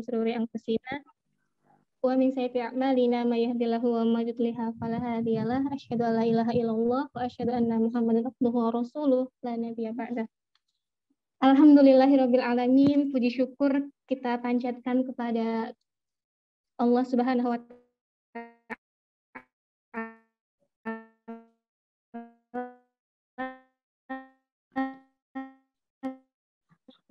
min syururi anfusina wa min sayyiati a'malina may yahdihillahu wa may yudlil fala hadiyalah. Asyhadu an la ilaha illallah wa asyhadu anna Muhammadan abduhu wa rasuluh la nabiyya ba'dah. Alhamdulillahirabbil alamin. Puji syukur kita panjatkan kepada Allah Subhanahu wa taala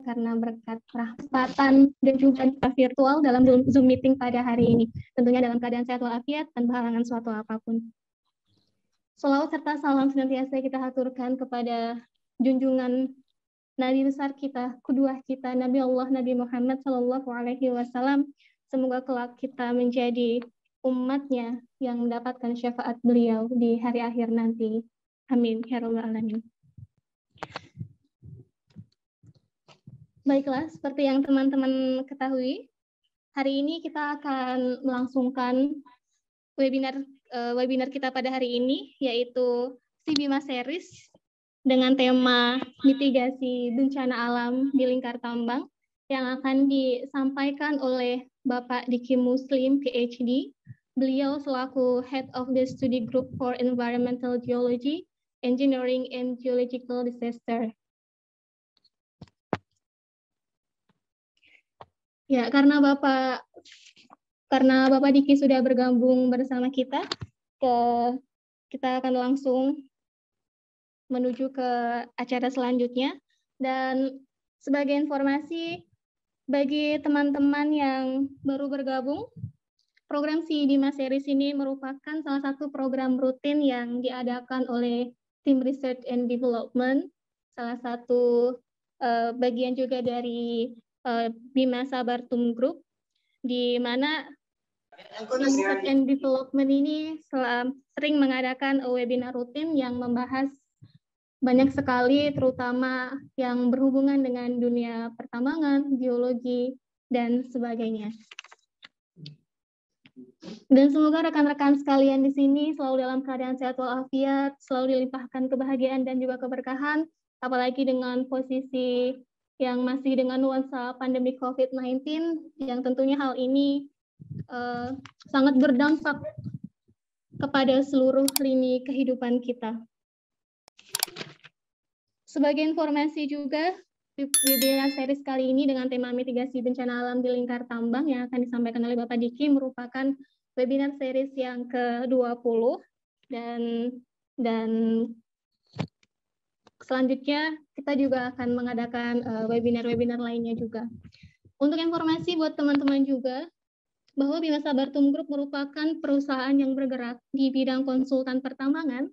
karena berkat kesempatan dan juga virtual dalam Zoom meeting pada hari ini. Tentunya dalam keadaan sehat walafiat tanpa halangan suatu apapun. Shalawat serta salam senantiasa kita haturkan kepada junjungan Nabi besar kita, kedua kita, Nabi Allah Nabi Muhammad Shallallahu Alaihi Wasallam. Semoga kelak kita menjadi umatnya yang mendapatkan syafaat beliau di hari akhir nanti. Amin ya rabbal alamin. Baiklah, seperti yang teman-teman ketahui, hari ini kita akan melangsungkan webinar kita pada hari ini, yaitu Sibima Series dengan tema mitigasi bencana alam di lingkar tambang yang akan disampaikan oleh Bapak Diki Muslim, PhD. Beliau selaku Head of the Study Group for Environmental Geology, Engineering and Geological Disaster. Ya, karena Bapak Diki sudah bergabung bersama kita, kita akan langsung menuju ke acara selanjutnya. Dan sebagai informasi bagi teman-teman yang baru bergabung, program Sibima Series ini merupakan salah satu program rutin yang diadakan oleh tim Research and Development, salah satu bagian juga dari Bima Sabartum Group, di mana Research and Development ini sering mengadakan webinar rutin yang membahas banyak sekali, terutama yang berhubungan dengan dunia pertambangan, geologi, dan sebagainya. Dan semoga rekan-rekan sekalian di sini selalu dalam keadaan sehat walafiat, selalu dilimpahkan kebahagiaan dan juga keberkahan, apalagi dengan posisi yang masih dengan nuansa pandemi COVID-19, yang tentunya hal ini sangat berdampak kepada seluruh lini kehidupan kita. Sebagai informasi juga, webinar series kali ini dengan tema mitigasi bencana alam di lingkar tambang yang akan disampaikan oleh Bapak Diki merupakan webinar series yang ke-20 dan selanjutnya kita juga akan mengadakan webinar-webinar lainnya juga. Untuk informasi buat teman-teman juga, bahwa Bima Sabartum Group merupakan perusahaan yang bergerak di bidang konsultan pertambangan,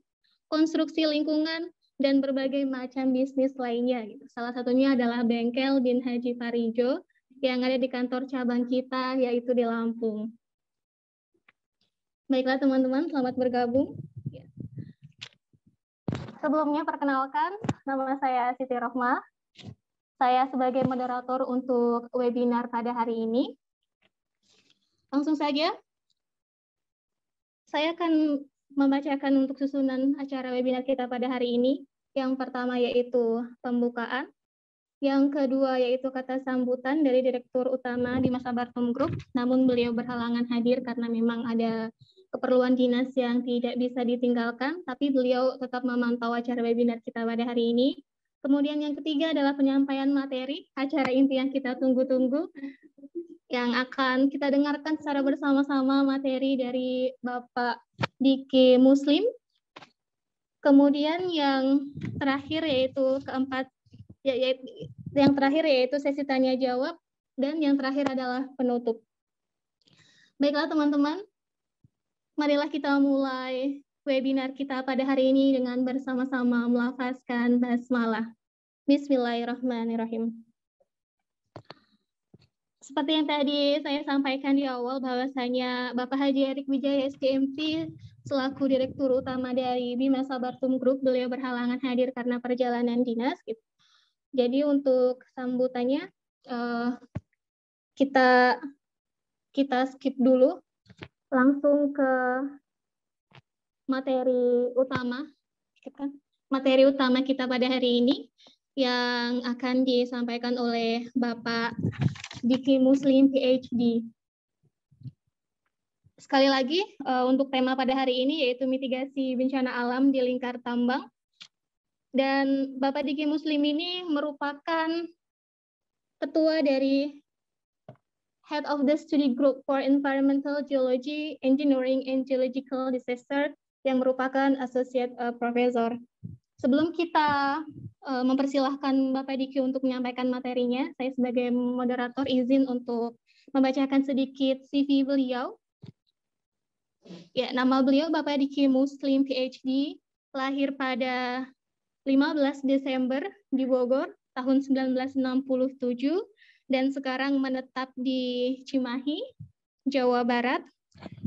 konstruksi lingkungan, dan berbagai macam bisnis lainnya. Salah satunya adalah bengkel Bin Haji Parijo yang ada di kantor cabang kita, yaitu di Lampung. Baiklah teman-teman, selamat bergabung. Sebelumnya perkenalkan, nama saya Siti Rohmah. Saya sebagai moderator untuk webinar pada hari ini. Langsung saja, saya akan membacakan untuk susunan acara webinar kita pada hari ini. Yang pertama yaitu pembukaan, yang kedua yaitu kata sambutan dari Direktur Utama Bima Sabartum Group, namun beliau berhalangan hadir karena memang ada keperluan dinas yang tidak bisa ditinggalkan, tapi beliau tetap memantau acara webinar kita pada hari ini. Kemudian yang ketiga adalah penyampaian materi, acara inti yang kita tunggu-tunggu, yang akan kita dengarkan secara bersama-sama materi dari Bapak Diki Muslim. Kemudian yang terakhir yaitu sesi tanya jawab, dan yang terakhir adalah penutup. Baiklah teman-teman, marilah kita mulai webinar kita pada hari ini dengan bersama-sama melafazkan basmalah. Bismillahirrahmanirrahim. Seperti yang tadi saya sampaikan di awal, bahwasanya Bapak Haji Erik Wijaya SPMP selaku Direktur Utama dari Bima Sabartum Group, beliau berhalangan hadir karena perjalanan dinas. Gitu. Jadi untuk sambutannya kita skip dulu, langsung ke materi utama. Materi utama kita pada hari ini yang akan disampaikan oleh Bapak Diki Muslim PhD. Sekali lagi, untuk tema pada hari ini yaitu mitigasi bencana alam di lingkar tambang. Dan Bapak Diki Muslim ini merupakan ketua dari Head of the Study Group for Environmental Geology, Engineering, and Geological Disaster yang merupakan Associate Professor. Sebelum kita mempersilahkan Bapak Diki untuk menyampaikan materinya, saya sebagai moderator izin untuk membacakan sedikit CV beliau. Ya, nama beliau Bapak Diki Muslim PhD, lahir pada 15 Desember di Bogor tahun 1967 dan sekarang menetap di Cimahi, Jawa Barat.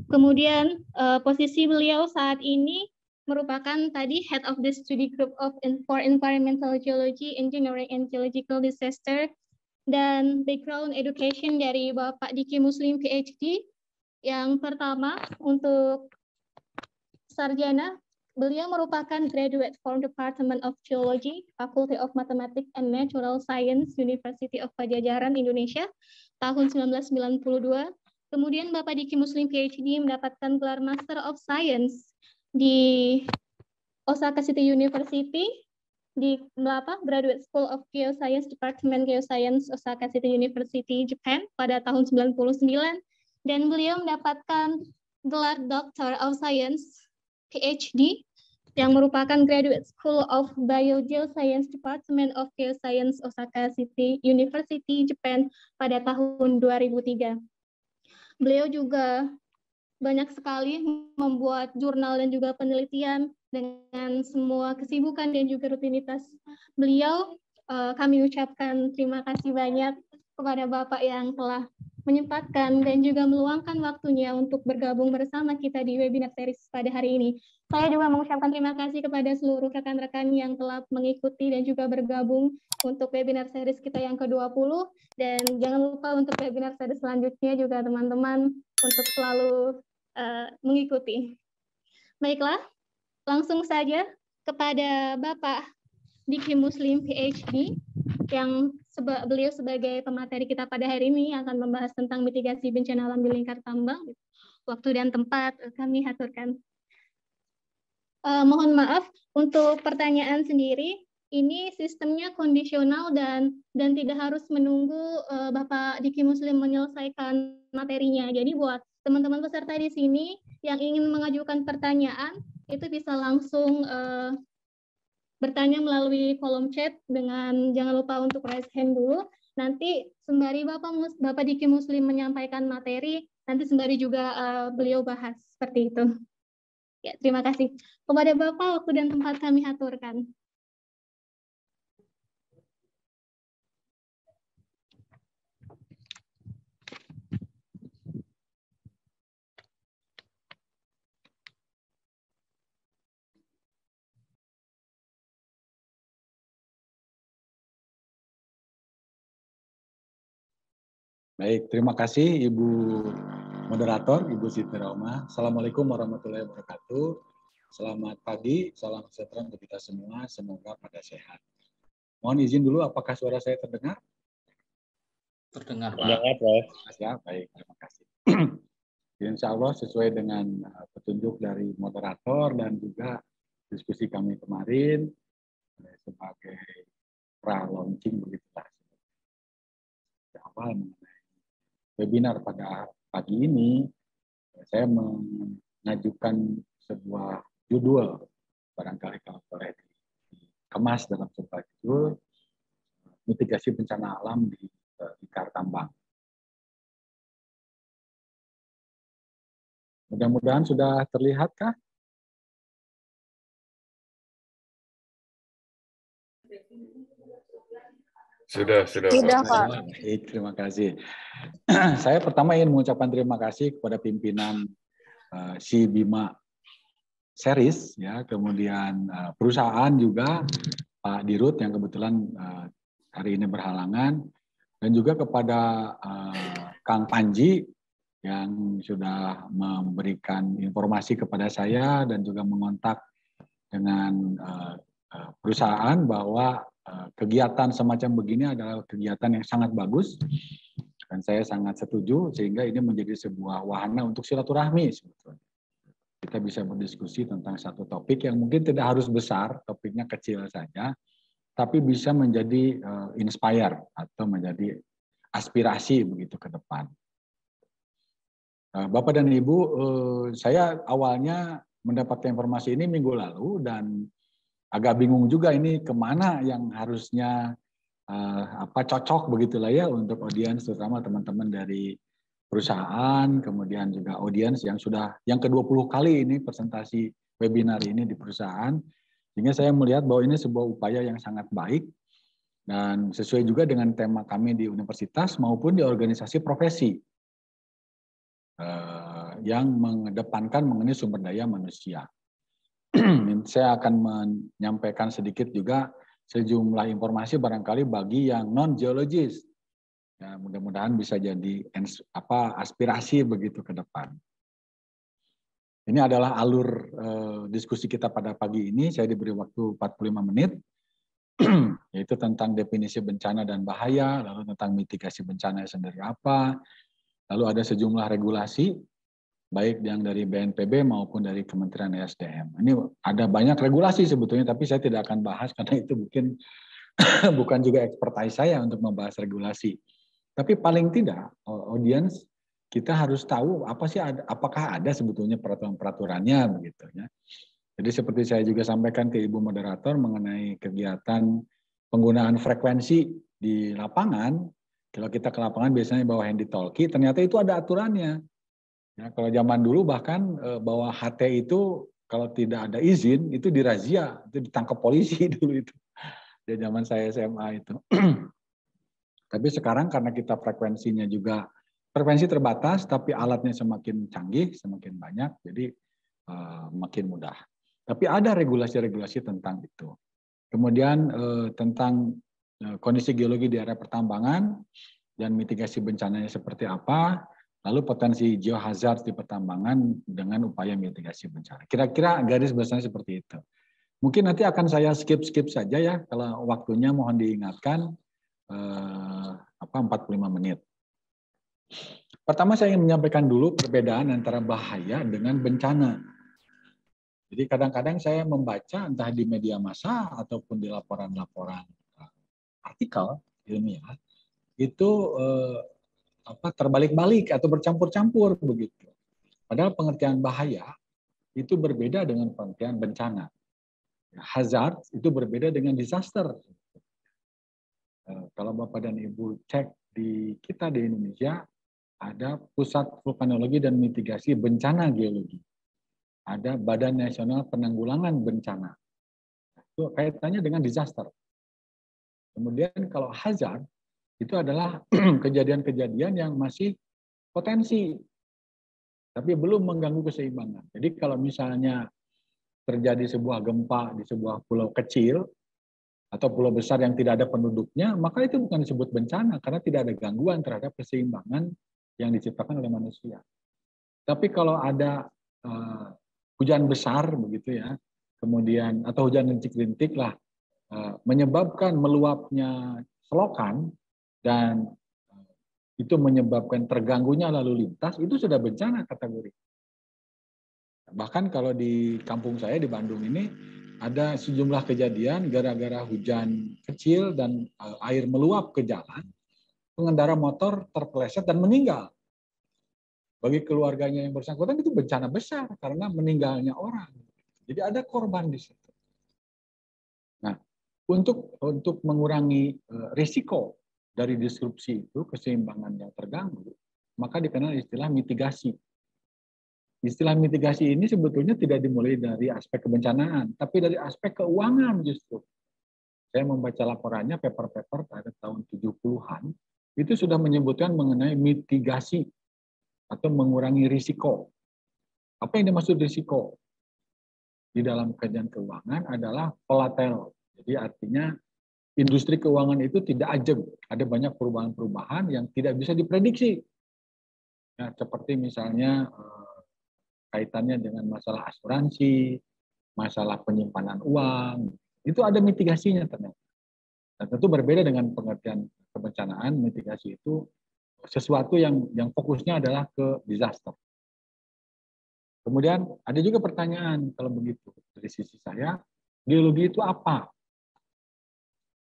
Kemudian posisi beliau saat ini merupakan tadi Head of the Study Group for Environmental Geology, Engineering, and Geological Disaster, dan background education dari Bapak Diki Muslim PhD. Yang pertama, untuk sarjana, beliau merupakan graduate from Department of Geology, Faculty of Mathematics and Natural Science, University of Pajajaran, Indonesia, tahun 1992. Kemudian Bapak Diki Muslim PhD mendapatkan gelar Master of Science di Osaka City University, di Graduate School of Geoscience, Department Geoscience, Osaka City University, Japan, pada tahun 99. Dan beliau mendapatkan gelar Doctor of Science PhD yang merupakan Graduate School of Biogeoscience Department of Geoscience Osaka City University Japan pada tahun 2003. Beliau juga banyak sekali membuat jurnal dan juga penelitian dengan semua kesibukan dan juga rutinitas beliau. Kami ucapkan terima kasih banyak kepada Bapak yang telah menyempatkan dan juga meluangkan waktunya untuk bergabung bersama kita di webinar series pada hari ini. Saya juga mengucapkan terima kasih kepada seluruh rekan-rekan yang telah mengikuti dan juga bergabung untuk webinar series kita yang ke-20. Dan jangan lupa untuk webinar series selanjutnya juga teman-teman untuk selalu mengikuti. Baiklah, langsung saja kepada Bapak Diki Muslim PhD yang beliau sebagai pemateri kita pada hari ini akan membahas tentang mitigasi bencana alam di lingkar tambang. Waktu dan tempat kami aturkan. Mohon maaf untuk pertanyaan sendiri, ini sistemnya kondisional dan tidak harus menunggu Bapak Diki Muslim menyelesaikan materinya. Jadi buat teman-teman peserta di sini yang ingin mengajukan pertanyaan, itu bisa langsung bertanya melalui kolom chat dengan jangan lupa untuk raise hand dulu. Nanti sembari Bapak Diki Muslim menyampaikan materi, nanti sembari juga beliau bahas seperti itu. Ya, terima kasih. Kepada Bapak, waktu dan tempat kami aturkan. Baik, terima kasih Ibu Moderator, Ibu Siti Roma. Assalamualaikum warahmatullahi wabarakatuh. Selamat pagi, salam sejahtera untuk kita semua, semoga pada sehat. Mohon izin dulu, apakah suara saya terdengar? Terdengar, Pak. Ya, baik, terima kasih. Insya Allah sesuai dengan petunjuk dari moderator dan juga diskusi kami kemarin sebagai pra-launching begitulah. Awal mengenai webinar pada pagi ini, saya mengajukan sebuah judul, barangkali kalau boleh dikemas dalam sebuah judul, mitigasi bencana alam di lingkar tambang. Mudah-mudahan sudah terlihatkah? Sudah, Pak. Baik, terima kasih. Saya pertama ingin mengucapkan terima kasih kepada pimpinan si Bima Series, ya, kemudian perusahaan juga Pak Dirut yang kebetulan hari ini berhalangan, dan juga kepada Kang Panji yang sudah memberikan informasi kepada saya dan juga mengontak dengan perusahaan bahwa kegiatan semacam begini adalah kegiatan yang sangat bagus Dan saya sangat setuju sehingga ini menjadi sebuah wahana untuk silaturahmi sebetulnya. Kita bisa berdiskusi tentang satu topik yang mungkin tidak harus besar, topiknya kecil saja, tapi bisa menjadi inspire atau menjadi aspirasi begitu ke depan. Bapak dan Ibu, saya awalnya mendapatkan informasi ini minggu lalu dan agak bingung juga ini kemana yang harusnya cocok begitulah ya untuk audiens, terutama teman-teman dari perusahaan, kemudian juga audiens yang sudah yang ke-20 kali ini presentasi webinar ini di perusahaan, sehingga saya melihat bahwa ini sebuah upaya yang sangat baik dan sesuai juga dengan tema kami di universitas maupun di organisasi profesi yang mengedepankan mengenai sumber daya manusia. Saya akan menyampaikan sedikit juga sejumlah informasi barangkali bagi yang non-geologis. Ya, mudah-mudahan bisa jadi aspirasi begitu ke depan. Ini adalah alur diskusi kita pada pagi ini. Saya diberi waktu 45 menit, yaitu tentang definisi bencana dan bahaya, lalu tentang mitigasi bencana sendiri apa, lalu ada sejumlah regulasi, baik yang dari BNPB maupun dari Kementerian ESDM. Ini ada banyak regulasi sebetulnya, tapi saya tidak akan bahas karena itu mungkin bukan juga expertise saya untuk membahas regulasi. Tapi paling tidak, audiens kita harus tahu apa sih, apakah ada sebetulnya peraturan-peraturannya begitu ya. Jadi seperti saya juga sampaikan ke Ibu Moderator mengenai kegiatan penggunaan frekuensi di lapangan. Kalau kita ke lapangan biasanya bawa handy-talkie, ternyata itu ada aturannya. Ya, kalau zaman dulu bahkan bawa HT itu kalau tidak ada izin itu dirazia, itu ditangkap polisi dulu itu. Di zaman saya SMA itu. Tapi sekarang karena kita frekuensinya juga frekuensi terbatas, tapi alatnya semakin canggih, semakin banyak, jadi makin mudah. Tapi ada regulasi-regulasi tentang itu. Kemudian tentang kondisi geologi di area pertambangan dan mitigasi bencananya seperti apa. Lalu potensi geohazard di pertambangan dengan upaya mitigasi bencana. Kira-kira garis besarnya seperti itu. Mungkin nanti akan saya skip saja ya, kalau waktunya mohon diingatkan 45 menit. Pertama saya ingin menyampaikan dulu perbedaan antara bahaya dengan bencana. Jadi kadang-kadang saya membaca entah di media massa ataupun di laporan-laporan artikel ilmiah, itu terbalik-balik atau bercampur-campur begitu. Padahal pengertian bahaya itu berbeda dengan pengertian bencana. Hazard itu berbeda dengan disaster. Kalau Bapak dan Ibu cek di kita di Indonesia, ada Pusat Vulkanologi dan Mitigasi Bencana Geologi. Ada Badan Nasional Penanggulangan Bencana. Itu kaitannya dengan disaster. Kemudian kalau hazard, itu adalah kejadian-kejadian yang masih potensi, tapi belum mengganggu keseimbangan. Jadi kalau misalnya terjadi sebuah gempa di sebuah pulau kecil, atau pulau besar yang tidak ada penduduknya, maka itu bukan disebut bencana, karena tidak ada gangguan terhadap keseimbangan yang diciptakan oleh manusia. Tapi kalau ada hujan besar, begitu ya, kemudian atau hujan rintik-rintik lah, menyebabkan meluapnya selokan, dan itu menyebabkan terganggunya lalu lintas, itu sudah bencana kategori. Bahkan kalau di kampung saya di Bandung ini ada sejumlah kejadian gara-gara hujan kecil dan air meluap ke jalan, pengendara motor terpeleset dan meninggal. Bagi keluarganya yang bersangkutan itu bencana besar karena meninggalnya orang. Jadi ada korban di situ. Nah, untuk mengurangi risiko dari disrupsi itu, keseimbangan yang terganggu, maka dikenal istilah mitigasi. Istilah mitigasi ini sebetulnya tidak dimulai dari aspek kebencanaan, tapi dari aspek keuangan justru. Saya membaca laporannya, paper-paper pada tahun 70-an, itu sudah menyebutkan mengenai mitigasi atau mengurangi risiko. Apa yang dimaksud risiko? Di dalam kajian keuangan adalah volatile. Jadi artinya industri keuangan itu tidak ajeg. Ada banyak perubahan-perubahan yang tidak bisa diprediksi. Nah, seperti misalnya kaitannya dengan masalah asuransi, masalah penyimpanan uang, itu ada mitigasinya ternyata. Dan tentu berbeda dengan pengertian kebencanaan, mitigasi itu sesuatu yang fokusnya adalah ke disaster. Kemudian ada juga pertanyaan kalau begitu dari sisi saya, geologi itu apa?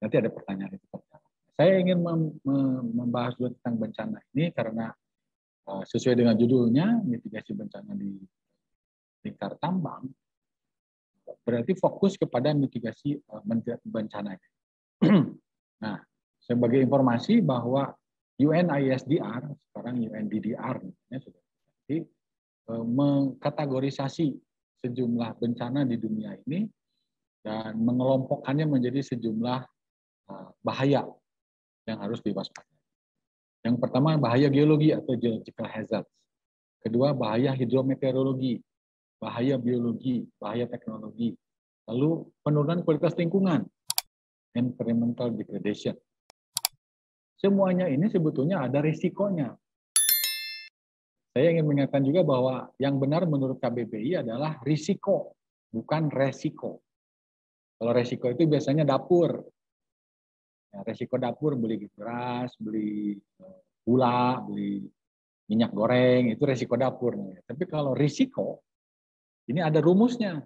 Nanti ada pertanyaan itu. Saya ingin membahas dulu tentang bencana ini karena sesuai dengan judulnya, mitigasi bencana di lingkar tambang, berarti fokus kepada mitigasi bencana. Nah, sebagai informasi bahwa UNISDR, sekarang UNDDR, sudah mengkategorisasi sejumlah bencana di dunia ini dan mengelompokkannya menjadi sejumlah bahaya yang harus diwaspadai. Yang pertama bahaya geologi atau geological hazards. Kedua bahaya hidrometeorologi, bahaya biologi, bahaya teknologi. Lalu penurunan kualitas lingkungan, environmental degradation. Semuanya ini sebetulnya ada risikonya. Saya ingin mengingatkan juga bahwa yang benar menurut KBBI adalah risiko, bukan resiko. Kalau resiko itu biasanya dapur. Ya, resiko dapur beli beras, beli gula, beli minyak goreng, itu resiko dapur. Tapi kalau risiko, ini ada rumusnya.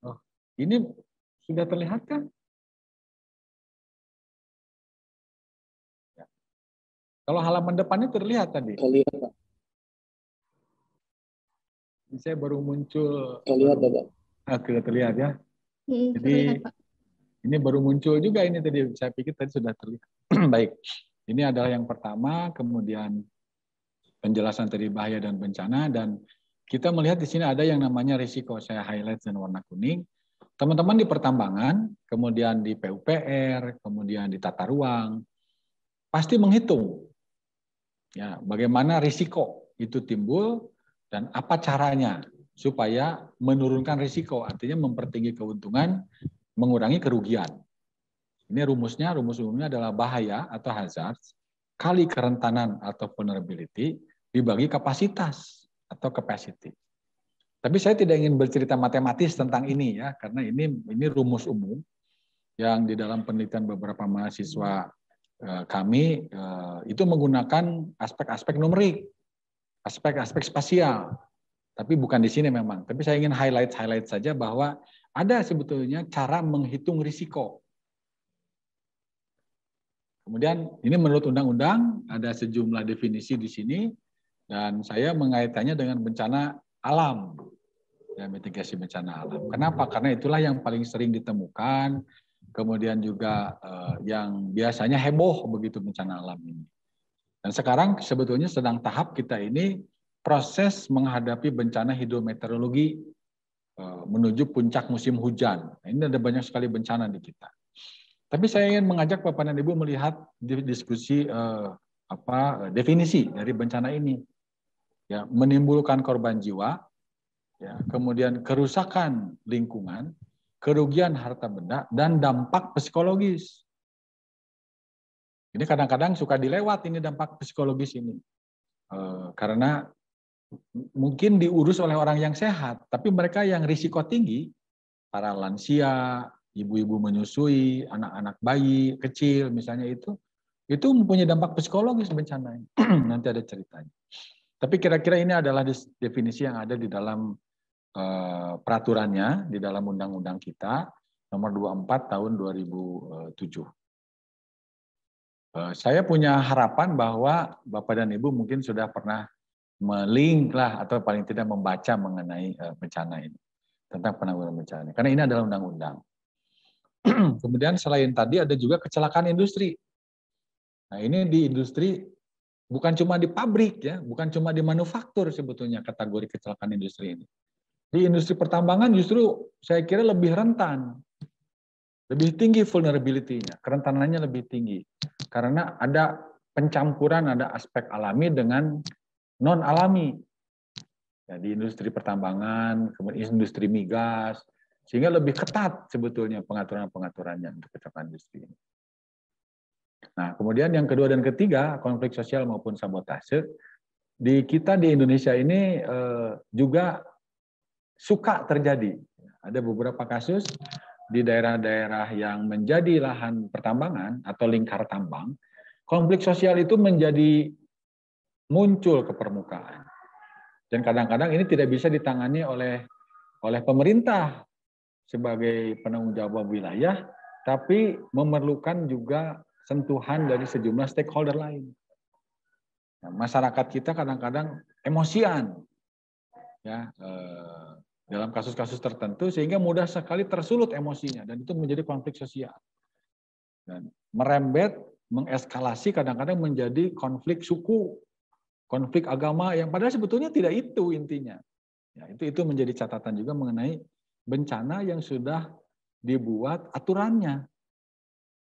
Oh, ini sudah terlihat kan? Ya. Kalau halaman depannya terlihat tadi. Terlihat, Pak. Saya baru muncul. Terlihat, Pak. Terlihat ya. Jadi terlihat, Pak. Ini baru muncul juga ini tadi. Saya pikir tadi sudah terlihat. Baik. Ini adalah yang pertama, kemudian penjelasan tadi bahaya dan bencana, dan kita melihat di sini ada yang namanya risiko. Saya highlight dengan warna kuning. Teman-teman di pertambangan, kemudian di PUPR, kemudian di tata ruang, pasti menghitung ya bagaimana risiko itu timbul dan apa caranya supaya menurunkan risiko, artinya mempertinggi keuntungan, mengurangi kerugian. Ini rumusnya, rumus umumnya adalah bahaya atau hazard kali kerentanan atau vulnerability dibagi kapasitas atau capacity. Tapi saya tidak ingin bercerita matematis tentang ini ya, karena ini rumus umum yang di dalam penelitian beberapa mahasiswa kami itu menggunakan aspek-aspek numerik, aspek-aspek spasial. Tapi bukan di sini memang. Tapi saya ingin highlight saja bahwa ada sebetulnya cara menghitung risiko. Kemudian ini menurut undang-undang ada sejumlah definisi di sini dan saya mengaitkannya dengan bencana alam. Ya, mitigasi bencana alam. Kenapa? Karena itulah yang paling sering ditemukan, kemudian juga yang biasanya heboh begitu bencana alam ini. Dan sekarang sebetulnya sedang tahap kita ini proses menghadapi bencana hidrometeorologi menuju puncak musim hujan. Nah, ini ada banyak sekali bencana di kita. Tapi saya ingin mengajak Bapak dan Ibu melihat diskusi definisi dari bencana ini. Ya, menimbulkan korban jiwa, ya, kemudian kerusakan lingkungan, kerugian harta benda, dan dampak psikologis. Ini kadang-kadang suka dilewat ini dampak psikologis ini. Karena mungkin diurus oleh orang yang sehat, tapi mereka yang risiko tinggi, para lansia, ibu-ibu menyusui, anak-anak bayi kecil misalnya itu mempunyai dampak psikologis bencana ini. Nanti ada ceritanya. Tapi kira-kira ini adalah definisi yang ada di dalam peraturannya, di dalam undang-undang kita, nomor 24 tahun 2007. Saya punya harapan bahwa Bapak dan Ibu mungkin sudah pernah melink lah atau paling tidak membaca mengenai bencana ini, tentang penanggulangan bencana. Karena ini adalah undang-undang. Kemudian selain tadi ada juga kecelakaan industri. Nah ini di industri bukan cuma di pabrik ya, bukan cuma di manufaktur sebetulnya kategori kecelakaan industri ini. Di industri pertambangan justru saya kira lebih rentan. Lebih tinggi vulnerability-nya, kerentanannya lebih tinggi. Karena ada pencampuran, ada aspek alami dengan non-alami. Ya, di industri pertambangan, kemudian industri migas, sehingga lebih ketat sebetulnya pengaturan-pengaturannya untuk kecelakaan industri ini. Nah, kemudian yang kedua dan ketiga, konflik sosial maupun sabotase. Di kita di Indonesia ini juga suka terjadi. Ada beberapa kasus di daerah-daerah yang menjadi lahan pertambangan atau lingkar tambang, konflik sosial itu menjadi muncul ke permukaan. Dan kadang-kadang ini tidak bisa ditangani oleh pemerintah sebagai penanggung jawab wilayah, tapi memerlukan juga sentuhan dari sejumlah stakeholder lain. Nah, masyarakat kita kadang-kadang emosian, ya, dalam kasus-kasus tertentu sehingga mudah sekali tersulut emosinya dan itu menjadi konflik sosial. Dan merembet, mengeskalasi kadang-kadang menjadi konflik suku, konflik agama yang padahal sebetulnya tidak itu intinya. Ya, itu menjadi catatan juga mengenai bencana yang sudah dibuat aturannya.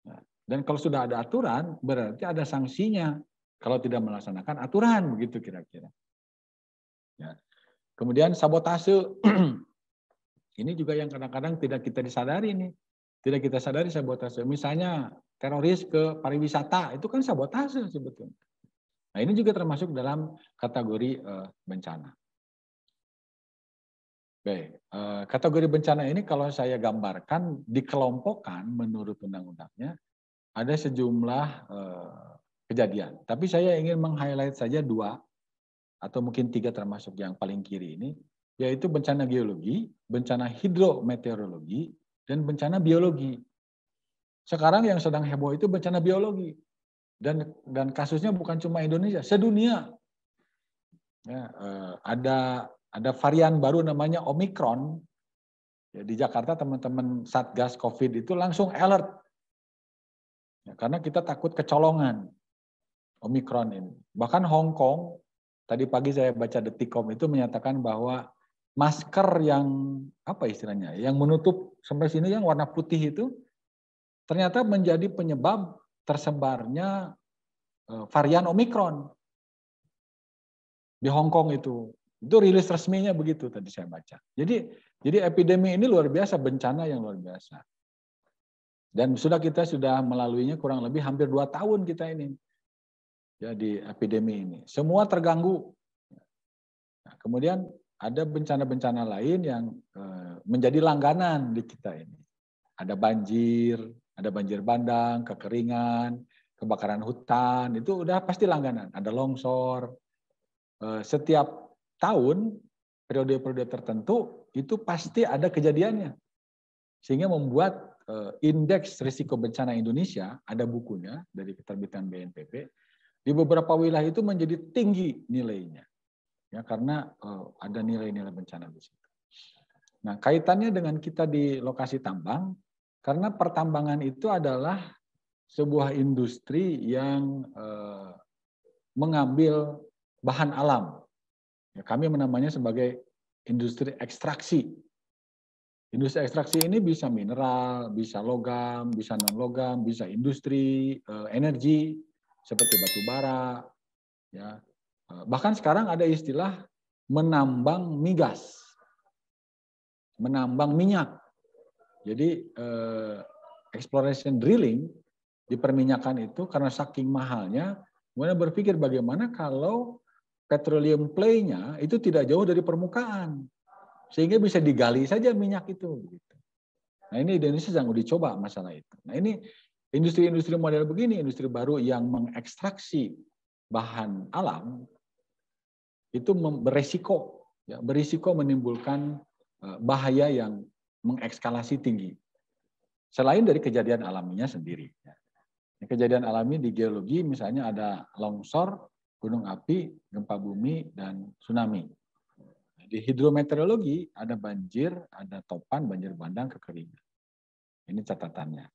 Ya, dan kalau sudah ada aturan berarti ada sanksinya kalau tidak melaksanakan aturan, begitu kira-kira. Ya. Kemudian sabotase, ini juga yang kadang-kadang tidak kita disadari nih. Tidak kita sadari sabotase. Misalnya teroris ke pariwisata, itu kan sabotase sebetulnya. Nah ini juga termasuk dalam kategori bencana. Baik, kategori bencana ini kalau saya gambarkan, dikelompokkan menurut undang-undangnya, ada sejumlah kejadian. Tapi saya ingin meng-highlight saja 2, atau mungkin 3 termasuk yang paling kiri ini, yaitu bencana geologi, bencana hidrometeorologi, dan bencana biologi. Sekarang yang sedang heboh itu bencana biologi. Dan kasusnya bukan cuma Indonesia, sedunia. Ya, ada varian baru namanya Omicron. Ya, di Jakarta teman-teman Satgas COVID itu langsung alert. Ya, karena kita takut kecolongan Omicron ini. Bahkan Hong Kong, tadi pagi saya baca Detikcom itu menyatakan bahwa masker yang apa istilahnya, yang menutup sampai sini yang warna putih itu ternyata menjadi penyebab tersebarnya varian Omicron di Hong Kong itu. Itu rilis resminya begitu tadi saya baca. Jadi epidemi ini luar biasa, bencana yang luar biasa. Dan kita sudah melaluinya kurang lebih hampir 2 tahun kita ini. Ya, di epidemi ini. Semua terganggu. Nah, kemudian ada bencana-bencana lain yang menjadi langganan di kita ini. Ada banjir bandang, kekeringan, kebakaran hutan, itu udah pasti langganan. Ada longsor. Setiap tahun, periode-periode tertentu, itu pasti ada kejadiannya. Sehingga membuat indeks risiko bencana Indonesia, ada bukunya dari keterbitan BNPB, di beberapa wilayah itu menjadi tinggi nilainya. Ya, karena ada nilai-nilai bencana di situ. Nah, kaitannya dengan kita di lokasi tambang, karena pertambangan itu adalah sebuah industri yang mengambil bahan alam. Ya, kami menamanya sebagai industri ekstraksi. Industri ekstraksi ini bisa mineral, bisa logam, bisa non-logam, bisa industri energi seperti batu bara. Ya. Bahkan sekarang ada istilah menambang migas, menambang minyak. Jadi exploration drilling di perminyakan itu karena saking mahalnya, kemudian berpikir bagaimana kalau petroleum play-nya itu tidak jauh dari permukaan, sehingga bisa digali saja minyak itu. Nah ini Indonesia sedang uji coba masalah itu. Nah ini industri-industri model begini, industri baru yang mengekstraksi bahan alam, itu berisiko menimbulkan bahaya yang mengekskalasi tinggi. Selain dari kejadian alaminya sendiri. Kejadian alami di geologi misalnya ada longsor, gunung api, gempa bumi, dan tsunami. Di hidrometeorologi ada banjir, ada topan, banjir bandang, kekeringan. Ini catatannya.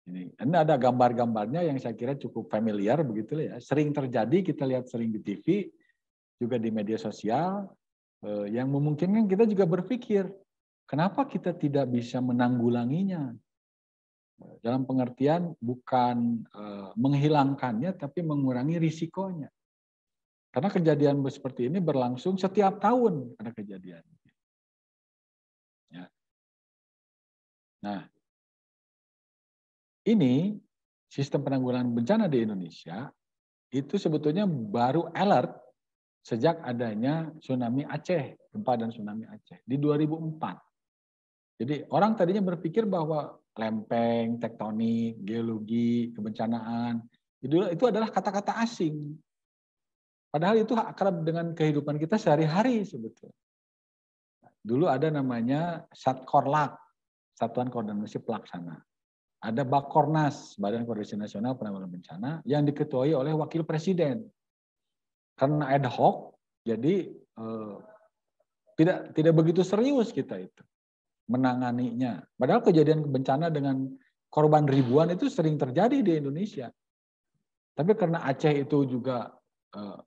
Ini ada gambar-gambarnya yang saya kira cukup familiar begitu ya. Sering terjadi, kita lihat sering di TV, juga di media sosial, yang memungkinkan kita juga berpikir, kenapa kita tidak bisa menanggulanginya? Dalam pengertian bukan menghilangkannya, tapi mengurangi risikonya. Karena kejadian seperti ini berlangsung setiap tahun ada kejadian. Ya. Nah, ini sistem penanggulangan bencana di Indonesia itu sebetulnya baru alert sejak adanya tsunami Aceh, gempa dan tsunami Aceh di 2004. Jadi orang tadinya berpikir bahwa lempeng, tektonik, geologi, kebencanaan, itu adalah kata-kata asing. Padahal itu akrab dengan kehidupan kita sehari-hari sebetulnya. Dulu ada namanya Satkorlak, Satuan Koordinasi Pelaksana. Ada Bakornas, Badan Koordinasi Nasional Penanggulangan Bencana, yang diketuai oleh Wakil Presiden. Karena ad hoc, jadi tidak begitu serius kita itu menanganinya. Padahal kejadian bencana dengan korban ribuan itu sering terjadi di Indonesia. Tapi karena Aceh itu juga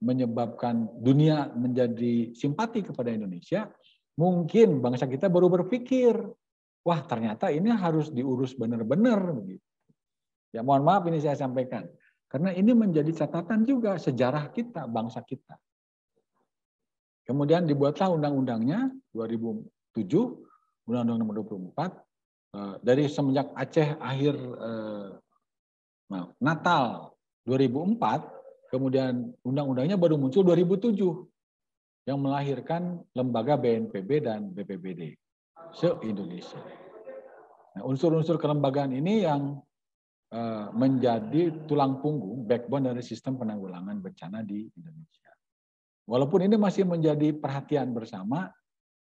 menyebabkan dunia menjadi simpati kepada Indonesia, mungkin bangsa kita baru berpikir, wah ternyata ini harus diurus benar-benar begitu. Ya mohon maaf ini saya sampaikan, karena ini menjadi catatan juga sejarah kita, bangsa kita. Kemudian dibuatlah undang-undangnya 2007. Undang-Undang Nomor 24 dari semenjak Aceh akhir Natal 2004, kemudian undang-undangnya baru muncul 2007 yang melahirkan lembaga BNPB dan BPBD se-Indonesia. Nah, unsur-unsur kelembagaan ini yang menjadi tulang punggung, backbone dari sistem penanggulangan bencana di Indonesia. Walaupun ini masih menjadi perhatian bersama,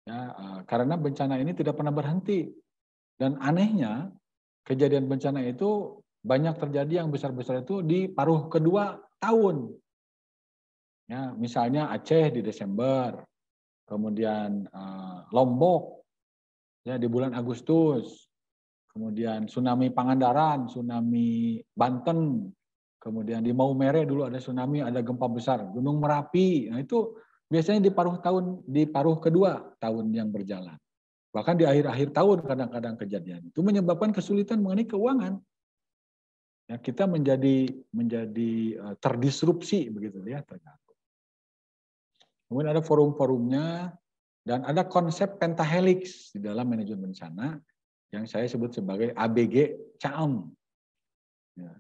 ya, karena bencana ini tidak pernah berhenti. Dan anehnya, kejadian bencana itu banyak terjadi yang besar-besar itu di paruh kedua tahun. Ya, misalnya Aceh di Desember, kemudian Lombok ya di bulan Agustus, kemudian tsunami Pangandaran, tsunami Banten, kemudian di Maumere dulu ada tsunami, ada gempa besar, Gunung Merapi. Nah itu biasanya di paruh kedua tahun yang berjalan. Bahkan di akhir-akhir tahun kadang-kadang kejadian. Itu menyebabkan kesulitan mengenai keuangan. Ya, kita menjadi terdisrupsi begitu ya, terganggu. Kemudian ada forum-forumnya dan ada konsep pentahelix di dalam manajemen bencana yang saya sebut sebagai ABG CAM. Ya.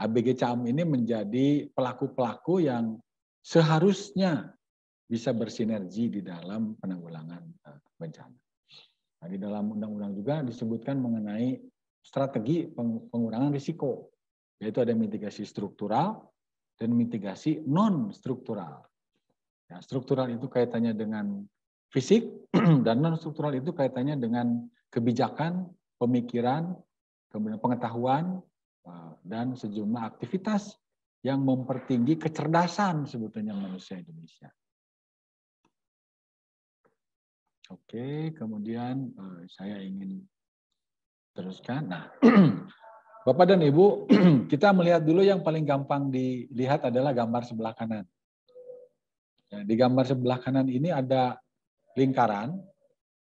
ABG CAM ini menjadi pelaku-pelaku yang seharusnya bisa bersinergi di dalam penanggulangan bencana. Nah, di dalam undang-undang juga disebutkan mengenai strategi pengurangan risiko, yaitu ada mitigasi struktural dan mitigasi non-struktural. Ya, struktural itu kaitannya dengan fisik dan non-struktural itu kaitannya dengan kebijakan, pemikiran, kemudian pengetahuan, dan sejumlah aktivitas yang mempertinggi kecerdasan sebetulnya manusia Indonesia. Oke, kemudian saya ingin teruskan. Nah, Bapak dan Ibu, kita melihat dulu yang paling gampang dilihat adalah gambar sebelah kanan. Ya, di gambar sebelah kanan ini ada lingkaran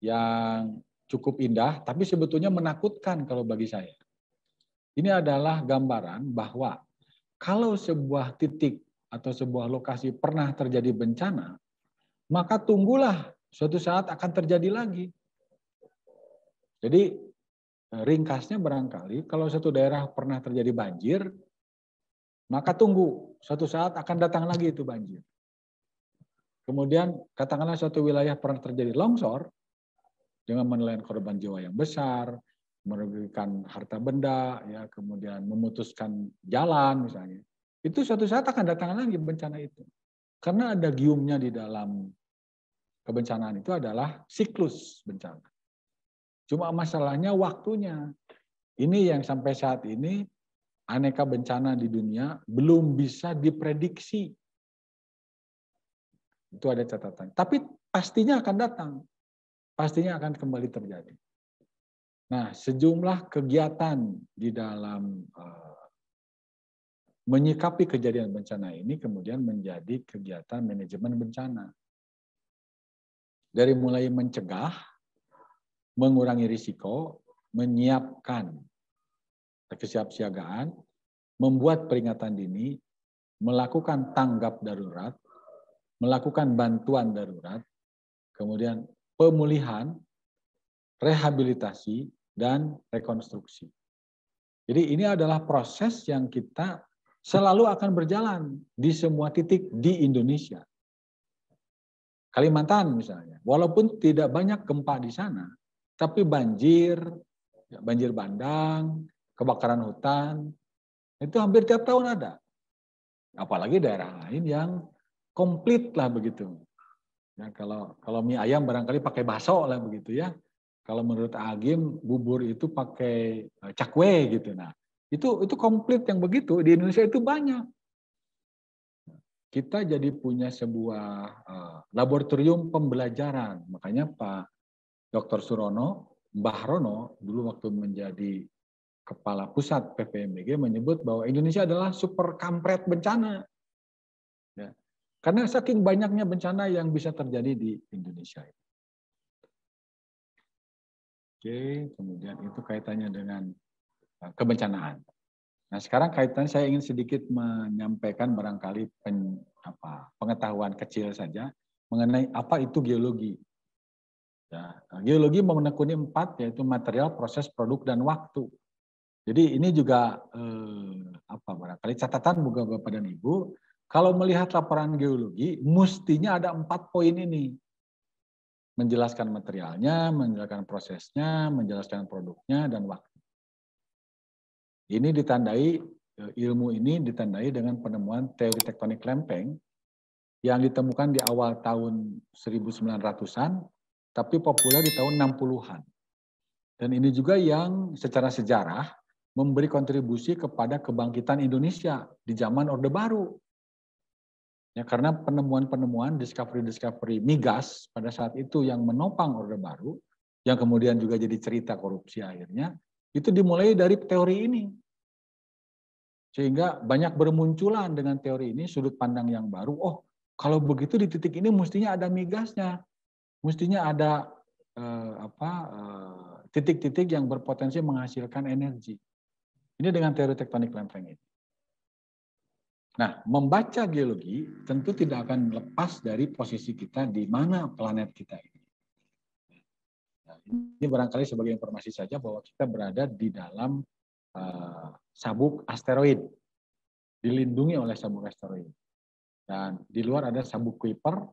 yang cukup indah, tapi sebetulnya menakutkan kalau bagi saya. Ini adalah gambaran bahwa kalau sebuah titik atau sebuah lokasi pernah terjadi bencana, maka tunggulah suatu saat akan terjadi lagi. Jadi ringkasnya barangkali kalau satu daerah pernah terjadi banjir, maka tunggu suatu saat akan datang lagi itu banjir. Kemudian katakanlah suatu wilayah pernah terjadi longsor dengan menelan korban jiwa yang besar, merugikan harta benda, ya kemudian memutuskan jalan misalnya. Itu suatu saat akan datang lagi bencana itu. Karena ada giumnya di dalam kebencanaan itu adalah siklus bencana. Cuma masalahnya waktunya. Ini yang sampai saat ini aneka bencana di dunia belum bisa diprediksi. Itu ada catatan. Tapi pastinya akan datang. Pastinya akan kembali terjadi. Nah, sejumlah kegiatan di dalam menyikapi kejadian bencana ini kemudian menjadi kegiatan manajemen bencana. Dari mulai mencegah, mengurangi risiko, menyiapkan kesiapsiagaan, membuat peringatan dini, melakukan tanggap darurat, melakukan bantuan darurat, kemudian pemulihan, rehabilitasi, dan rekonstruksi. Jadi ini adalah proses yang kita selalu akan berjalan di semua titik di Indonesia. Kalimantan misalnya, walaupun tidak banyak gempa di sana, Tapi banjir, banjir bandang, kebakaran hutan, itu hampir tiap tahun ada. Apalagi daerah lain yang komplit lah begitu. Ya, kalau mie ayam barangkali pakai bakso lah begitu ya. Kalau menurut Agim bubur itu pakai cakwe gitu. Nah, itu komplit yang begitu di Indonesia itu banyak. Kita jadi punya sebuah laboratorium pembelajaran. Makanya Pak Dr. Surono, Mbah Rono dulu waktu menjadi kepala pusat PPMBG menyebut bahwa Indonesia adalah super kampret bencana. Ya. Karena saking banyaknya bencana yang bisa terjadi di Indonesia. Oke, kemudian itu kaitannya dengan kebencanaan. Nah, sekarang kaitannya saya ingin sedikit menyampaikan barangkali pengetahuan kecil saja mengenai apa itu geologi. Ya, geologi menekuni 4, yaitu material, proses, produk, dan waktu. Jadi ini juga barangkali catatan buat Bapak dan Ibu, kalau melihat laporan geologi, mestinya ada 4 poin ini. Menjelaskan materialnya, menjelaskan prosesnya, menjelaskan produknya, dan waktu. Ini ditandai, ilmu ini ditandai dengan penemuan teori tektonik lempeng yang ditemukan di awal tahun 1900-an, tapi populer di tahun 60-an. Dan ini juga yang secara sejarah memberi kontribusi kepada kebangkitan Indonesia di zaman Orde Baru. Ya, karena penemuan-penemuan discovery migas pada saat itu yang menopang Orde Baru, yang kemudian juga jadi cerita korupsi akhirnya, itu dimulai dari teori ini. Sehingga banyak bermunculan dengan teori ini sudut pandang yang baru. Oh, kalau begitu di titik ini mestinya ada migasnya. Mestinya ada titik-titik yang berpotensi menghasilkan energi. Ini dengan teori tektonik lempeng ini. Nah, membaca geologi tentu tidak akan lepas dari posisi kita di mana planet kita ini. Nah, ini barangkali sebagai informasi saja bahwa kita berada di dalam sabuk asteroid, dilindungi oleh sabuk asteroid. Dan di luar ada sabuk Kuiper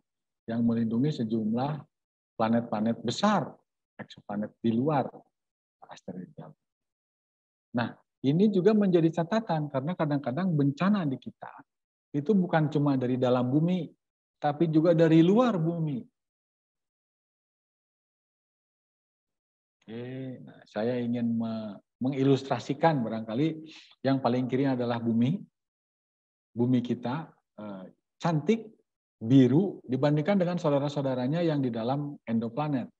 yang melindungi sejumlah planet-planet besar, eksoplanet di luar asteroid. Nah, ini juga menjadi catatan karena kadang-kadang bencana di kita itu bukan cuma dari dalam bumi, tapi juga dari luar bumi. Oke, nah saya ingin mengilustrasikan barangkali yang paling kiri adalah bumi. Bumi kita cantik, biru dibandingkan dengan saudara-saudaranya yang di dalam endoplanet.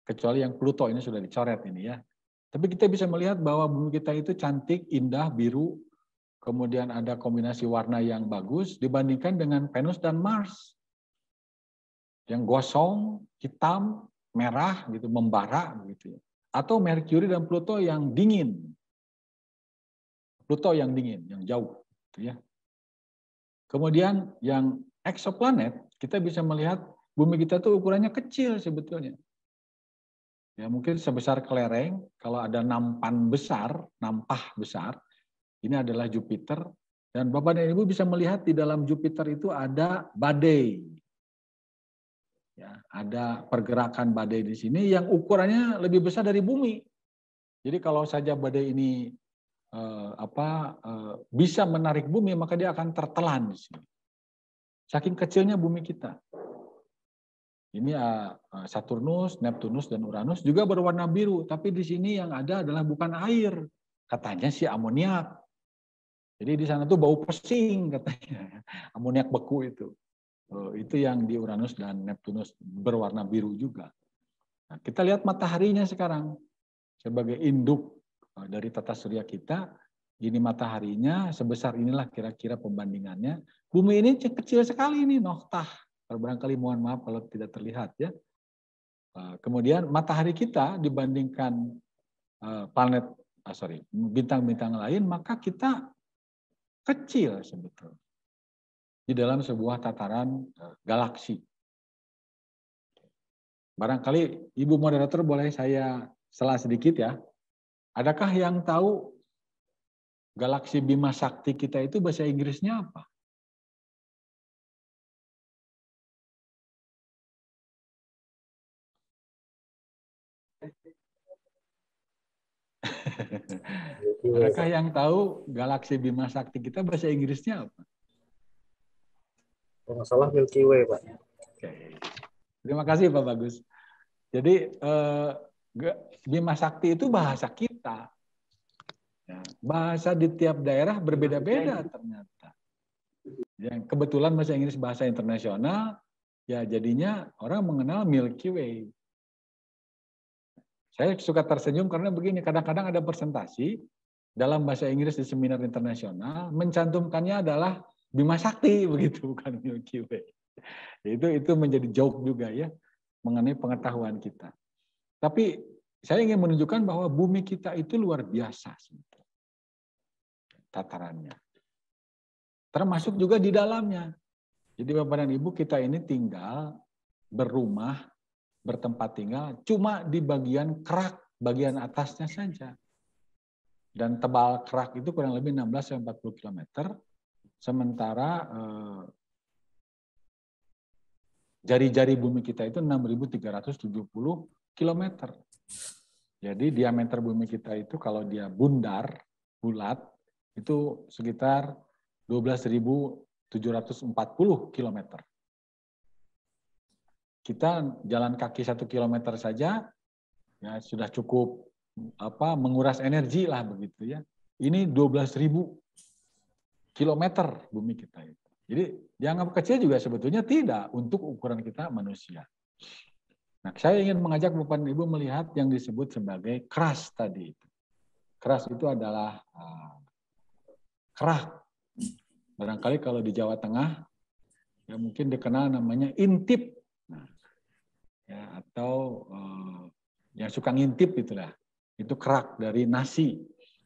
Kecuali yang Pluto ini sudah dicoret ini ya. Tapi kita bisa melihat bahwa bumi kita itu cantik, indah, biru, kemudian ada kombinasi warna yang bagus dibandingkan dengan Venus dan Mars. Yang gosong, hitam, merah gitu, membara gitu. Atau Mercury dan Pluto yang dingin. Pluto yang dingin, yang jauh gitu ya. Kemudian yang eksoplanet, kita bisa melihat bumi kita tuh ukurannya kecil sebetulnya. Ya, mungkin sebesar kelereng, kalau ada nampan besar, nampah besar, ini adalah Jupiter. Dan Bapak dan Ibu bisa melihat di dalam Jupiter itu ada badai. Ya, ada pergerakan badai di sini yang ukurannya lebih besar dari bumi. Jadi kalau saja badai ini bisa menarik bumi, maka dia akan tertelan di sini. Saking kecilnya bumi kita. Ini Saturnus, Neptunus, dan Uranus juga berwarna biru. Tapi di sini yang ada adalah bukan air. Katanya sih amoniak. Jadi di sana tuh bau pesing katanya. Amoniak beku itu. Itu yang di Uranus dan Neptunus berwarna biru juga. Nah, kita lihat mataharinya sekarang. Sebagai induk dari tata surya kita, ini mataharinya sebesar inilah kira-kira pembandingannya. Bumi ini kecil sekali ini, noktah. Barangkali mohon maaf kalau tidak terlihat ya. Kemudian matahari kita dibandingkan bintang-bintang lain, maka kita kecil sebetulnya di dalam sebuah tataran galaksi. Barangkali Ibu Moderator boleh saya sela sedikit ya. Adakah yang tahu galaksi Bima Sakti kita itu bahasa Inggrisnya apa? Adakah yang tahu galaksi Bima Sakti kita bahasa Inggrisnya apa? Kalau nggak salah Milky Way, Pak. Oke. Terima kasih Pak Bagus. Jadi Bima Sakti itu bahasa kita. Ya, bahasa di tiap daerah berbeda-beda ternyata. Yang kebetulan bahasa Inggris bahasa internasional, ya jadinya orang mengenal Milky Way. Saya suka tersenyum karena begini, kadang-kadang ada presentasi dalam bahasa Inggris di seminar internasional, mencantumkannya adalah Bima Sakti, begitu, bukan Milky Way. Itu menjadi joke juga ya, mengenai pengetahuan kita. Tapi saya ingin menunjukkan bahwa bumi kita itu luar biasa sebetulnya, tatarannya. Termasuk juga di dalamnya. Jadi Bapak dan Ibu, kita ini tinggal berumah, bertempat tinggal cuma di bagian kerak, bagian atasnya saja. Dan tebal kerak itu kurang lebih 16-40 km. Sementara jari-jari bumi kita itu 6.370 km. Jadi diameter bumi kita itu kalau dia bundar, bulat, itu sekitar 12.740 km. Kita jalan kaki 1 km saja ya sudah cukup menguras energi lah begitu ya. Ini 12.000 km bumi kita itu. Jadi dianggap kecil juga sebetulnya tidak untuk ukuran kita manusia. Nah, saya ingin mengajak Bapak dan Ibu melihat yang disebut sebagai crust tadi. Crust itu adalah kerak. Barangkali kalau di Jawa Tengah ya mungkin dikenal namanya intip. Nah, ya, atau yang suka ngintip itulah. Itu kerak dari nasi.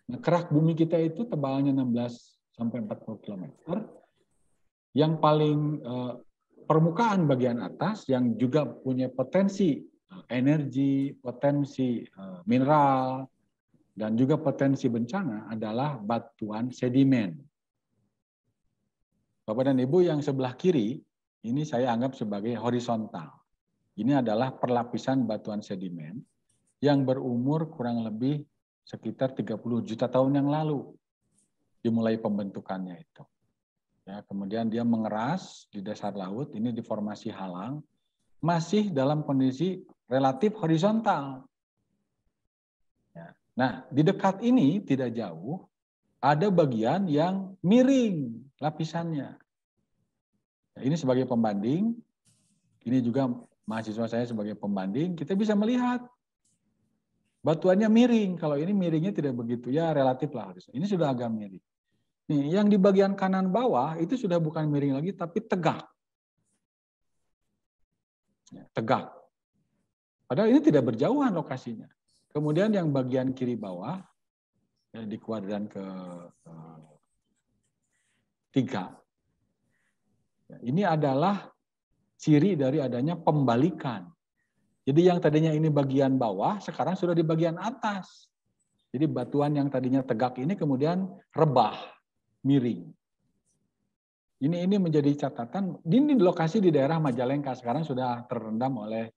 Nah, kerak bumi kita itu tebalnya 16-40 km. Yang paling permukaan bagian atas yang juga punya potensi energi, potensi mineral, dan juga potensi bencana adalah batuan sedimen. Bapak dan Ibu, yang sebelah kiri, ini saya anggap sebagai horizontal. Ini adalah perlapisan batuan sedimen yang berumur kurang lebih sekitar 30 juta tahun yang lalu. Dimulai pembentukannya itu. Ya, kemudian dia mengeras di dasar laut, ini di formasi halang, masih dalam kondisi relatif horizontal. Ya. Nah, di dekat ini tidak jauh, ada bagian yang miring lapisannya. Ya, ini sebagai pembanding, ini juga mahasiswa saya sebagai pembanding, kita bisa melihat batuannya miring. Kalau ini miringnya tidak begitu, ya relatif lah. Ini sudah agak miring. Nih, yang di bagian kanan bawah itu sudah bukan miring lagi, tapi tegak. Tegak. Padahal ini tidak berjauhan lokasinya. Kemudian yang bagian kiri bawah, ya, di kuadran ke-3, ya, ini adalah ciri dari adanya pembalikan. Jadi yang tadinya ini bagian bawah, sekarang sudah di bagian atas. Jadi batuan yang tadinya tegak ini kemudian rebah, miring. Ini menjadi catatan. Ini lokasi di daerah Majalengka sekarang sudah terendam oleh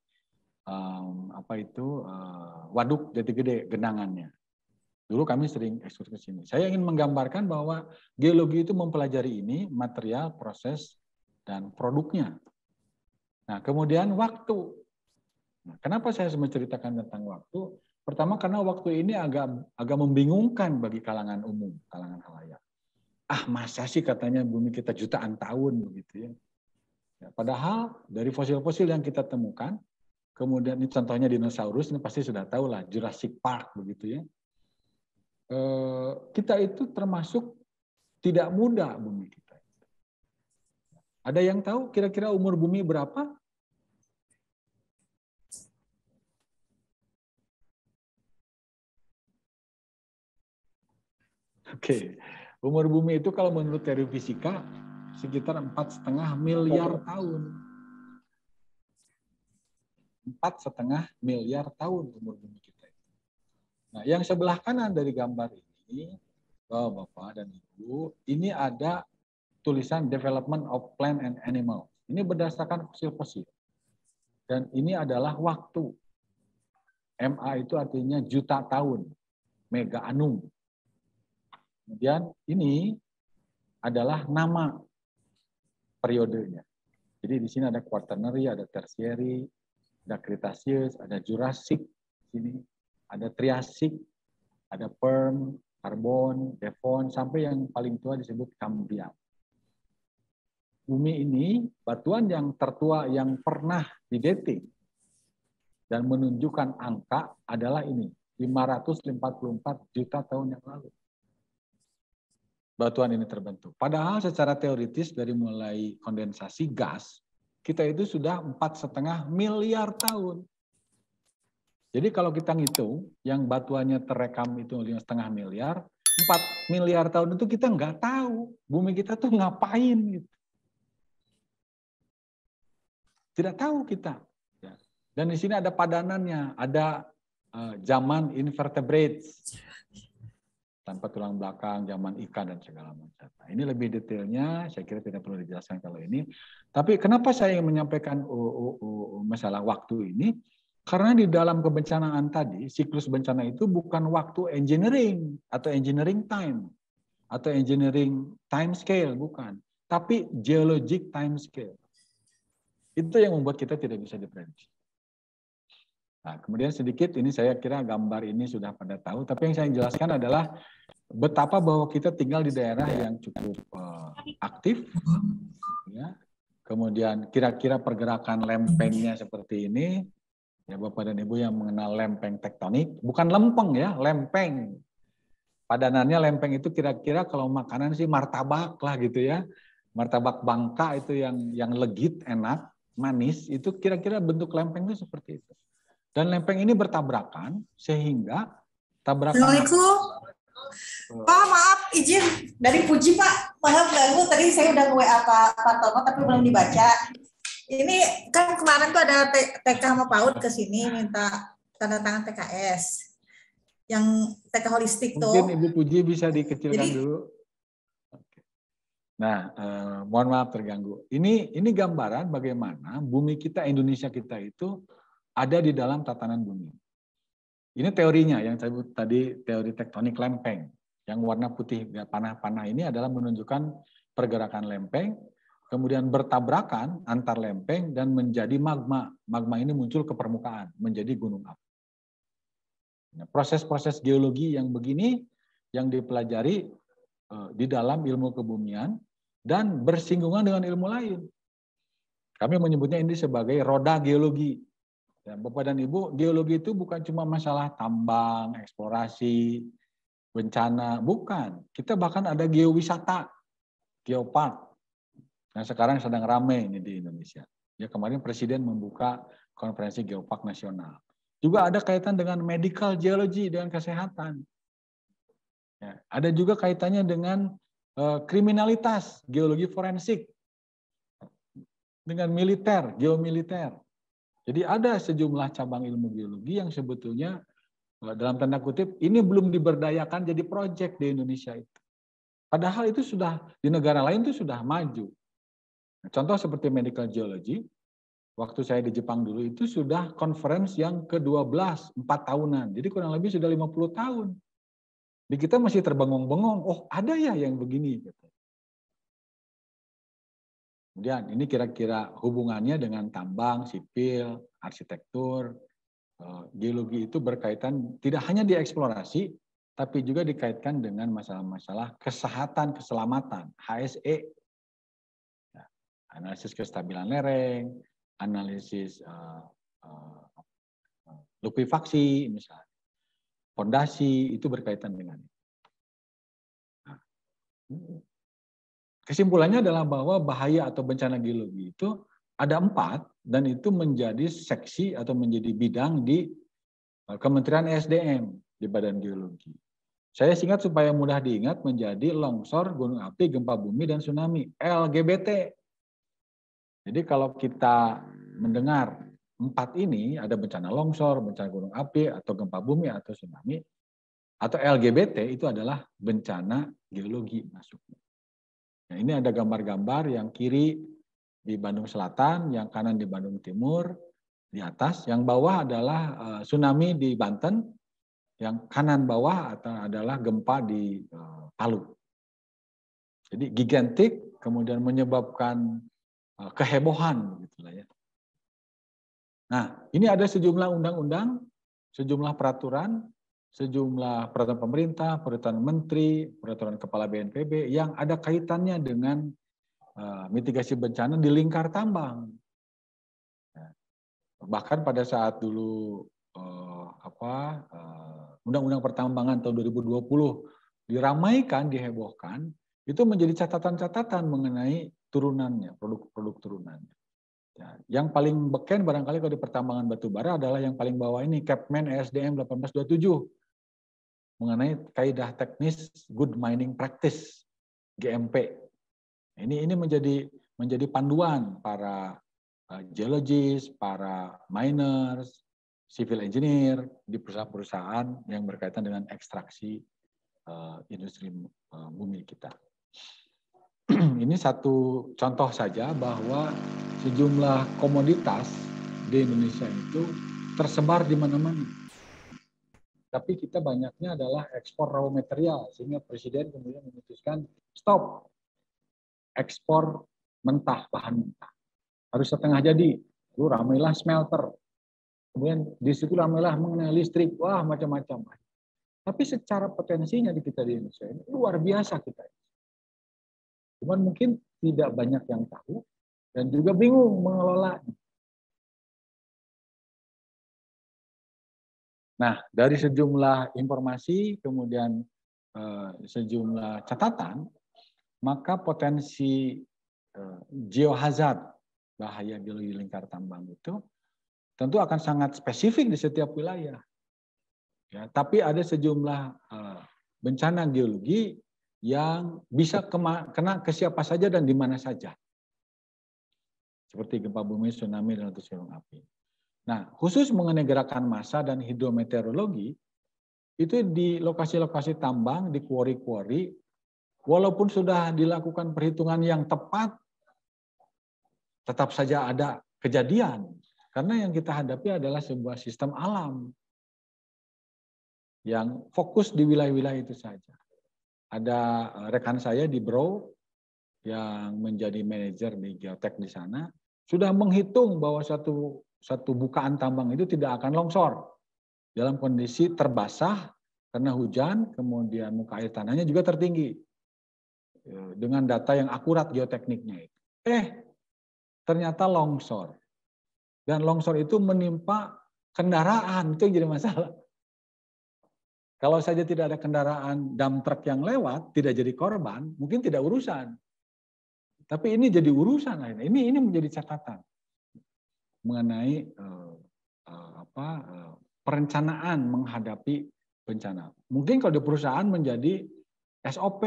waduk Jati Gede genangannya. Dulu kami sering ekskursi ke sini. Saya ingin menggambarkan bahwa geologi itu mempelajari ini, material, proses, dan produknya. Nah, kemudian waktu. Nah, kenapa saya menceritakan tentang waktu? Pertama karena waktu ini agak membingungkan bagi kalangan umum, kalangan khalayak. Masa sih katanya bumi kita jutaan tahun begitu ya. Ya, padahal dari fosil-fosil yang kita temukan, kemudian ini contohnya dinosaurus, ini pasti sudah tahu lah, Jurassic Park begitu ya. Kita itu termasuk tidak muda bumi kita. Ada yang tahu kira-kira umur bumi berapa? Oke. Umur bumi itu kalau menurut teori fisika sekitar 4,5 miliar tahun. 4,5 miliar tahun umur bumi kita. Nah, yang sebelah kanan dari gambar ini, Bapak dan Ibu, ini ada tulisan Development of Plant and Animal. Ini berdasarkan fosil-fosil. Dan ini adalah waktu. MA itu artinya juta tahun. Mega Annum. Kemudian ini adalah nama periodenya. Jadi di sini ada Quaternary, ada Tertiary, ada Cretaceous, ada Jurassic, sini ada Triassic, ada Perm, Karbon, Devon, sampai yang paling tua disebut Cambrian. Bumi ini batuan yang tertua yang pernah didating dan menunjukkan angka adalah ini, 544 juta tahun yang lalu. Batuan ini terbentuk. Padahal secara teoritis dari mulai kondensasi gas, kita itu sudah 4,5 miliar tahun. Jadi kalau kita ngitung, yang batuannya terekam itu 5,5 miliar, 4 miliar tahun itu kita nggak tahu bumi kita tuh ngapain gitu. Tidak tahu kita. Dan di sini ada padanannya, ada zaman invertebrates, tanpa tulang belakang, zaman ikan dan segala macam. Nah, ini lebih detailnya, saya kira tidak perlu dijelaskan kalau ini. Tapi kenapa saya ingin menyampaikan masalah waktu ini? Karena di dalam kebencanaan tadi, siklus bencana itu bukan waktu engineering atau engineering time atau engineering time scale, bukan. Tapi geologic time scale. Itu yang membuat kita tidak bisa diprediksi. Nah, kemudian sedikit ini saya kira gambar ini sudah pada tahu, tapi yang saya jelaskan adalah betapa bahwa kita tinggal di daerah yang cukup aktif, ya. Kemudian kira-kira pergerakan lempengnya seperti ini, ya Bapak dan Ibu yang mengenal lempeng tektonik, bukan lempeng ya, lempeng. Padanannya lempeng itu kira-kira kalau makanan sih martabak lah gitu ya, martabak Bangka itu yang legit, enak, manis, itu kira-kira bentuk lempeng itu seperti itu. Dan lempeng ini bertabrakan sehingga tabrakan. Assalamualaikum. Pak, maaf izin dari Puji Pak. Maaf ganggu, tadi saya udah nge-WA Pak Tono tapi belum dibaca. Ini kan kemarin tuh ada TK sama PAUD ke sini minta tanda tangan TKS. Yang TK holistik tuh. Mungkin Ibu Puji bisa dikecilkan dulu. Nah, mohon maaf terganggu. Ini gambaran bagaimana bumi kita, Indonesia kita itu ada di dalam tatanan bumi. Ini teorinya yang saya sebut tadi, teori tektonik lempeng. Yang warna putih panah-panah ini adalah menunjukkan pergerakan lempeng, kemudian bertabrakan antar lempeng dan menjadi magma. Magma ini muncul ke permukaan, menjadi gunung api. Nah, proses-proses geologi yang begini yang dipelajari di dalam ilmu kebumian dan bersinggungan dengan ilmu lain. Kami menyebutnya ini sebagai roda geologi. Ya, Bapak dan Ibu, geologi itu bukan cuma masalah tambang, eksplorasi, bencana, bukan. Kita bahkan ada geowisata, geopark. Nah, sekarang sedang ramai ini di Indonesia. Ya, kemarin Presiden membuka konferensi geopark nasional. Juga ada kaitan dengan medical geology, dengan kesehatan. Ya, ada juga kaitannya dengan kriminalitas, geologi forensik, dengan militer, geomiliter. Jadi ada sejumlah cabang ilmu geologi yang sebetulnya dalam tanda kutip ini belum diberdayakan jadi proyek di Indonesia itu. Padahal itu sudah di negara lain itu sudah maju. Contoh seperti medical geology, waktu saya di Jepang dulu itu sudah conference yang ke-12, 4 tahunan. Jadi kurang lebih sudah 50 tahun. Di kita masih terbengong-bengong, oh ada ya yang begini. Kemudian ini kira-kira hubungannya dengan tambang, sipil, arsitektur, geologi itu berkaitan tidak hanya di eksplorasi, tapi juga dikaitkan dengan masalah-masalah kesehatan, keselamatan, HSE, analisis kestabilan lereng, analisis likuifaksi, misalnya, fondasi, itu berkaitan dengan itu. Nah, kesimpulannya adalah bahwa bahaya atau bencana geologi itu ada 4 dan itu menjadi seksi atau menjadi bidang di Kementerian SDM di Badan Geologi. Saya singkat supaya mudah diingat menjadi longsor, gunung api, gempa bumi, dan tsunami, LGBT. Jadi kalau kita mendengar 4 ini, ada bencana longsor, bencana gunung api, atau gempa bumi, atau tsunami, atau LGBT itu adalah bencana geologi masuknya. Nah, ini ada gambar-gambar yang kiri di Bandung Selatan, yang kanan di Bandung Timur, di atas. Yang bawah adalah tsunami di Banten, yang kanan bawah adalah gempa di Palu. Jadi gigantik, kemudian menyebabkan kehebohan, gitulah ya. Nah, ini ada sejumlah undang-undang, sejumlah peraturan, sejumlah peraturan pemerintah, peraturan menteri, peraturan kepala BNPB yang ada kaitannya dengan mitigasi bencana di lingkar tambang. Bahkan pada saat dulu Undang-Undang Pertambangan tahun 2020 diramaikan, dihebohkan, itu menjadi catatan-catatan mengenai turunannya, produk-produk turunannya. Ya, yang paling beken barangkali kalau di pertambangan batubara adalah yang paling bawah ini, Kepmen ESDM 1827, mengenai kaidah teknis Good Mining Practice, GMP. Ini menjadi panduan para geologis, para miners, civil engineer di perusahaan-perusahaan yang berkaitan dengan ekstraksi industri bumi kita. Ini satu contoh saja bahwa sejumlah komoditas di Indonesia itu tersebar di mana-mana. Tapi kita banyaknya adalah ekspor raw material, sehingga Presiden kemudian memutuskan stop ekspor mentah, bahan mentah. Harus setengah jadi. Lalu ramailah smelter. Kemudian di situ ramailah mengenai listrik, wah macam-macam. Tapi secara potensinya di kita di Indonesia ini luar biasa kita. Cuman mungkin tidak banyak yang tahu dan juga bingung mengelolanya. Nah, dari sejumlah informasi, kemudian sejumlah catatan, maka potensi geohazard, bahaya geologi lingkar tambang itu, tentu akan sangat spesifik di setiap wilayah. Ya, tapi ada sejumlah bencana geologi yang bisa kena ke siapa saja dan di mana saja. Seperti gempa bumi, tsunami, dan letus gunung api. Nah, khusus mengenai gerakan massa dan hidrometeorologi, itu di lokasi-lokasi tambang, di kuari-kuari, walaupun sudah dilakukan perhitungan yang tepat, tetap saja ada kejadian. Karena yang kita hadapi adalah sebuah sistem alam yang fokus di wilayah-wilayah itu saja. Ada rekan saya di Bro yang menjadi manajer di geotek di sana, sudah menghitung bahwa satu bukaan tambang itu tidak akan longsor dalam kondisi terbasah karena hujan, kemudian muka air tanahnya juga tertinggi dengan data yang akurat geotekniknya itu. Ternyata longsor. Dan longsor itu menimpa kendaraan, itu yang jadi masalah. Kalau saja tidak ada kendaraan dump truck yang lewat, tidak jadi korban, mungkin tidak urusan. Tapi ini jadi urusan akhirnya. Ini menjadi catatan mengenai perencanaan menghadapi bencana. Mungkin kalau di perusahaan menjadi SOP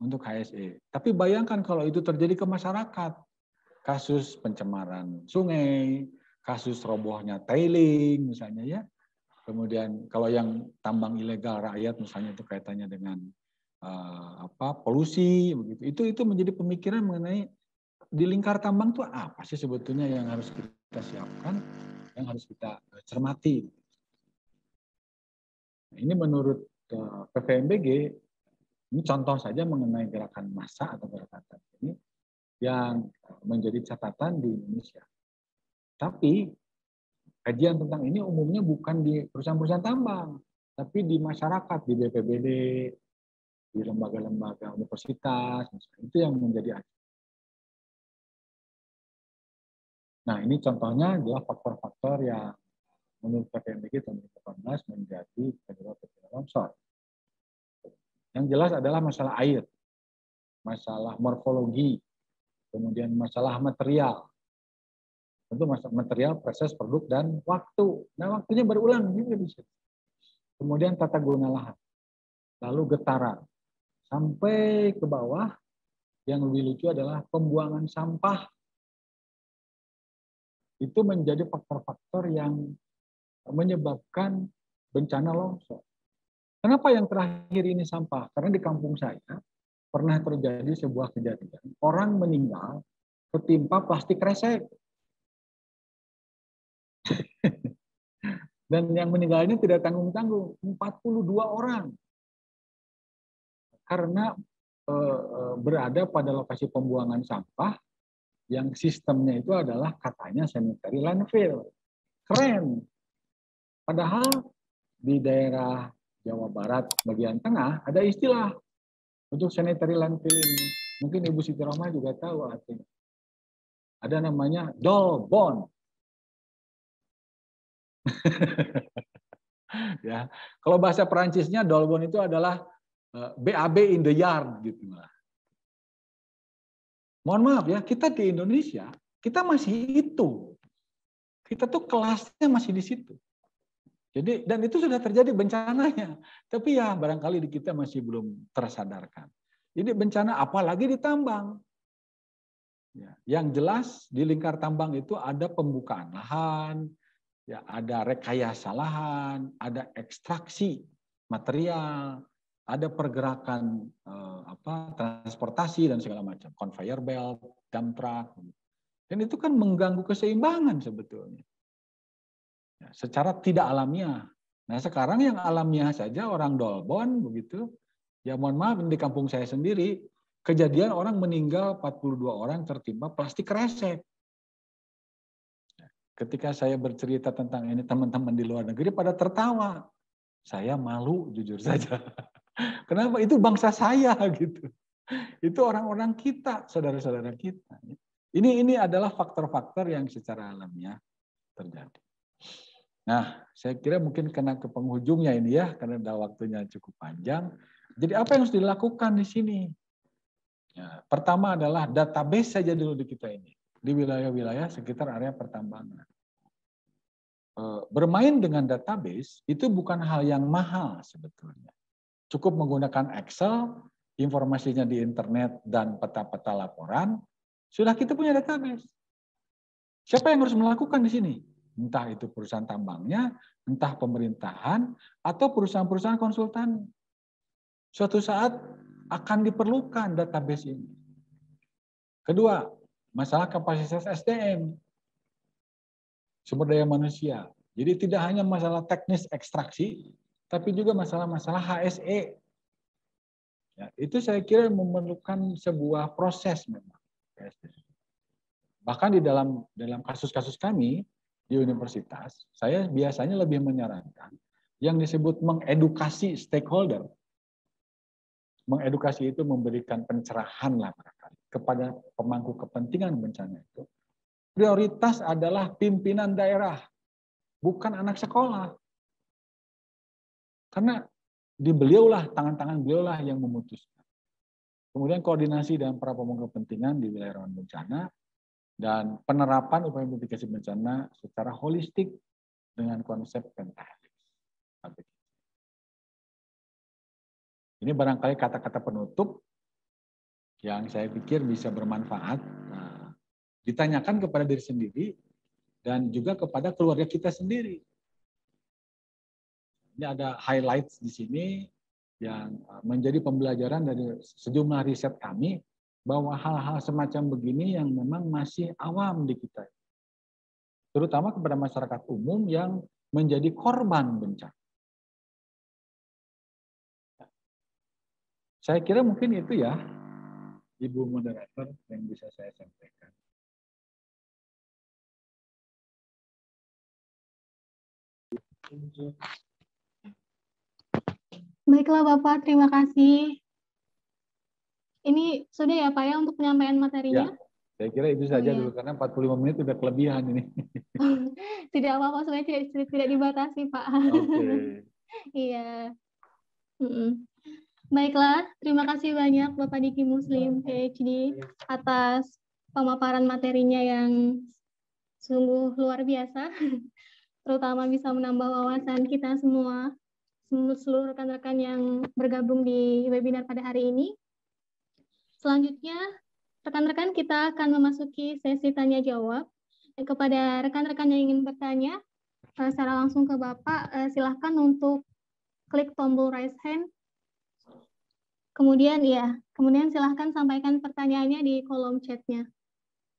untuk HSE. Tapi bayangkan kalau itu terjadi ke masyarakat. Kasus pencemaran sungai, kasus robohnya tailing misalnya ya. Kemudian kalau yang tambang ilegal rakyat misalnya itu kaitannya dengan polusi begitu. Itu menjadi pemikiran mengenai di lingkar tambang itu apa sih sebetulnya yang harus kita siapkan, yang harus kita cermati. Ini menurut PVMBG, ini contoh saja mengenai gerakan massa atau gerakan ini yang menjadi catatan di Indonesia. Tapi kajian tentang ini umumnya bukan di perusahaan-perusahaan tambang, tapi di masyarakat, di BPBD, di lembaga-lembaga universitas, itu yang menjadi acuan. Nah, ini contohnya adalah faktor-faktor yang menurut PVMBG tahun 2018 menjadi penyebab longsor. Yang jelas adalah masalah air, masalah morfologi, kemudian masalah material. Tentu masalah material, proses, produk, dan waktu. Nah, waktunya berulang juga bisa. Kemudian tata guna lahan. Lalu getaran. Sampai ke bawah, yang lebih lucu adalah pembuangan sampah. Itu menjadi faktor-faktor yang menyebabkan bencana longsor. Kenapa yang terakhir ini sampah? Karena di kampung saya pernah terjadi sebuah kejadian. Orang meninggal ketimpa plastik kresek. Dan yang meninggal ini tidak tanggung-tanggung, 42 orang. Karena berada pada lokasi pembuangan sampah yang sistemnya itu adalah katanya sanitary landfill. Keren. Padahal di daerah Jawa Barat bagian tengah ada istilah untuk sanitary landfill ini. Mungkin Ibu Siti Rohmah juga tahu artinya. Ada namanya dolbon. Ya, kalau bahasa Perancisnya dolbon itu adalah BAB in the yard gitu lah. Mohon maaf ya, kita di Indonesia kita masih itu. Kita tuh kelasnya masih di situ. Jadi dan itu sudah terjadi bencananya. Tapi ya barangkali di kita masih belum tersadarkan. Jadi bencana apalagi di tambang. Ya, yang jelas di lingkar tambang itu ada pembukaan lahan, ya ada rekayasa lahan, ada ekstraksi material, ada pergerakan transportasi dan segala macam, conveyor belt, dump truck, dan itu kan mengganggu keseimbangan sebetulnya, ya, secara tidak alamiah. Nah sekarang yang alamiah saja orang dolbon begitu, ya mohon maaf di kampung saya sendiri kejadian orang meninggal 42 orang tertimpa plastik kresek. Ketika saya bercerita tentang ini teman-teman di luar negeri pada tertawa, saya malu jujur saja. Kenapa? Itu bangsa saya gitu. Itu orang-orang kita, saudara-saudara kita. Ini adalah faktor-faktor yang secara alamiah terjadi. Nah, saya kira mungkin kena ke penghujungnya ini ya, karena udah waktunya cukup panjang. Jadi apa yang harus dilakukan di sini? Ya, pertama adalah database saja dulu di kita ini, di wilayah-wilayah sekitar area pertambangan. Bermain dengan database itu bukan hal yang mahal sebetulnya. Cukup menggunakan Excel, informasinya di internet dan peta-peta laporan, sudah kita punya database. Siapa yang harus melakukan di sini? Entah itu perusahaan tambangnya, entah pemerintahan, atau perusahaan-perusahaan konsultan. Suatu saat akan diperlukan database ini. Kedua, masalah kapasitas SDM, sumber daya manusia. Jadi tidak hanya masalah teknis ekstraksi, tapi juga masalah-masalah HSE. Ya, itu saya kira memerlukan sebuah proses memang. Bahkan di dalam kasus-kasus kami di universitas, saya biasanya lebih menyarankan yang disebut mengedukasi stakeholder. Mengedukasi itu memberikan pencerahan lah barangkali kepada pemangku kepentingan bencana itu. Prioritas adalah pimpinan daerah, bukan anak sekolah. Karena di beliaulah, tangan-tangan beliaulah yang memutuskan. Kemudian koordinasi dengan para pemangku kepentingan di wilayah rawan bencana dan penerapan upaya mitigasi bencana secara holistik dengan konsep pentahelix. Ini barangkali kata-kata penutup yang saya pikir bisa bermanfaat. Nah, ditanyakan kepada diri sendiri dan juga kepada keluarga kita sendiri. Ini ada highlights di sini yang menjadi pembelajaran dari sejumlah riset kami bahwa hal-hal semacam begini yang memang masih awam di kita. Terutama kepada masyarakat umum yang menjadi korban bencana. Saya kira mungkin itu ya, Ibu Moderator, yang bisa saya sampaikan. Baiklah Bapak, terima kasih. Ini sudah ya Pak ya untuk penyampaian materinya? Ya, saya kira itu saja dulu karena 45 menit udah kelebihan ini. Tidak apa-apa, sebenarnya tidak dibatasi Pak. Oke. Iya. Baiklah, terima kasih banyak Bapak Diki Muslim PhD atas pemaparan materinya yang sungguh luar biasa. Terutama bisa menambah wawasan kita semua, seluruh rekan-rekan yang bergabung di webinar pada hari ini. Selanjutnya, rekan-rekan kita akan memasuki sesi tanya-jawab. Kepada rekan-rekan yang ingin bertanya, secara langsung ke Bapak, silahkan untuk klik tombol raise hand. Kemudian silahkan sampaikan pertanyaannya di kolom chatnya.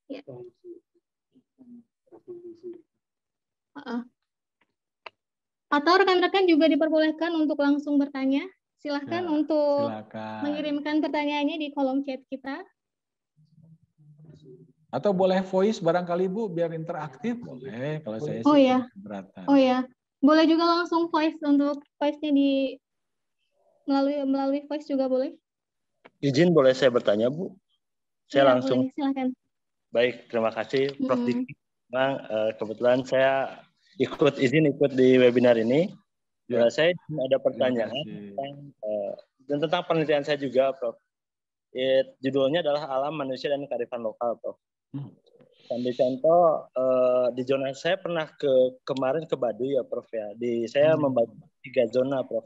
Ya. Atau rekan-rekan juga diperbolehkan untuk langsung bertanya. Silahkan Ya, untuk silakan. mengirimkan pertanyaannya di kolom chat kita. Atau boleh voice barangkali Bu, biar interaktif. Boleh, kalau saya Oh sih ya, keberatan. oh ya, boleh juga langsung voice, untuk voice-nya di melalui voice juga boleh. Izin boleh saya bertanya, Bu? Saya Iya, langsung. boleh, silakan. Baik, terima kasih Prof. Diki. Memang kebetulan saya ikut di webinar ini. Ya. Saya ada pertanyaan tentang penelitian saya juga, Prof. Judulnya adalah Alam, Manusia, dan Kearifan Lokal, Prof. Sambil contoh, di zona saya pernah kemarin ke Baduy ya, Prof. Ya. Saya membagi 3 zona, Prof.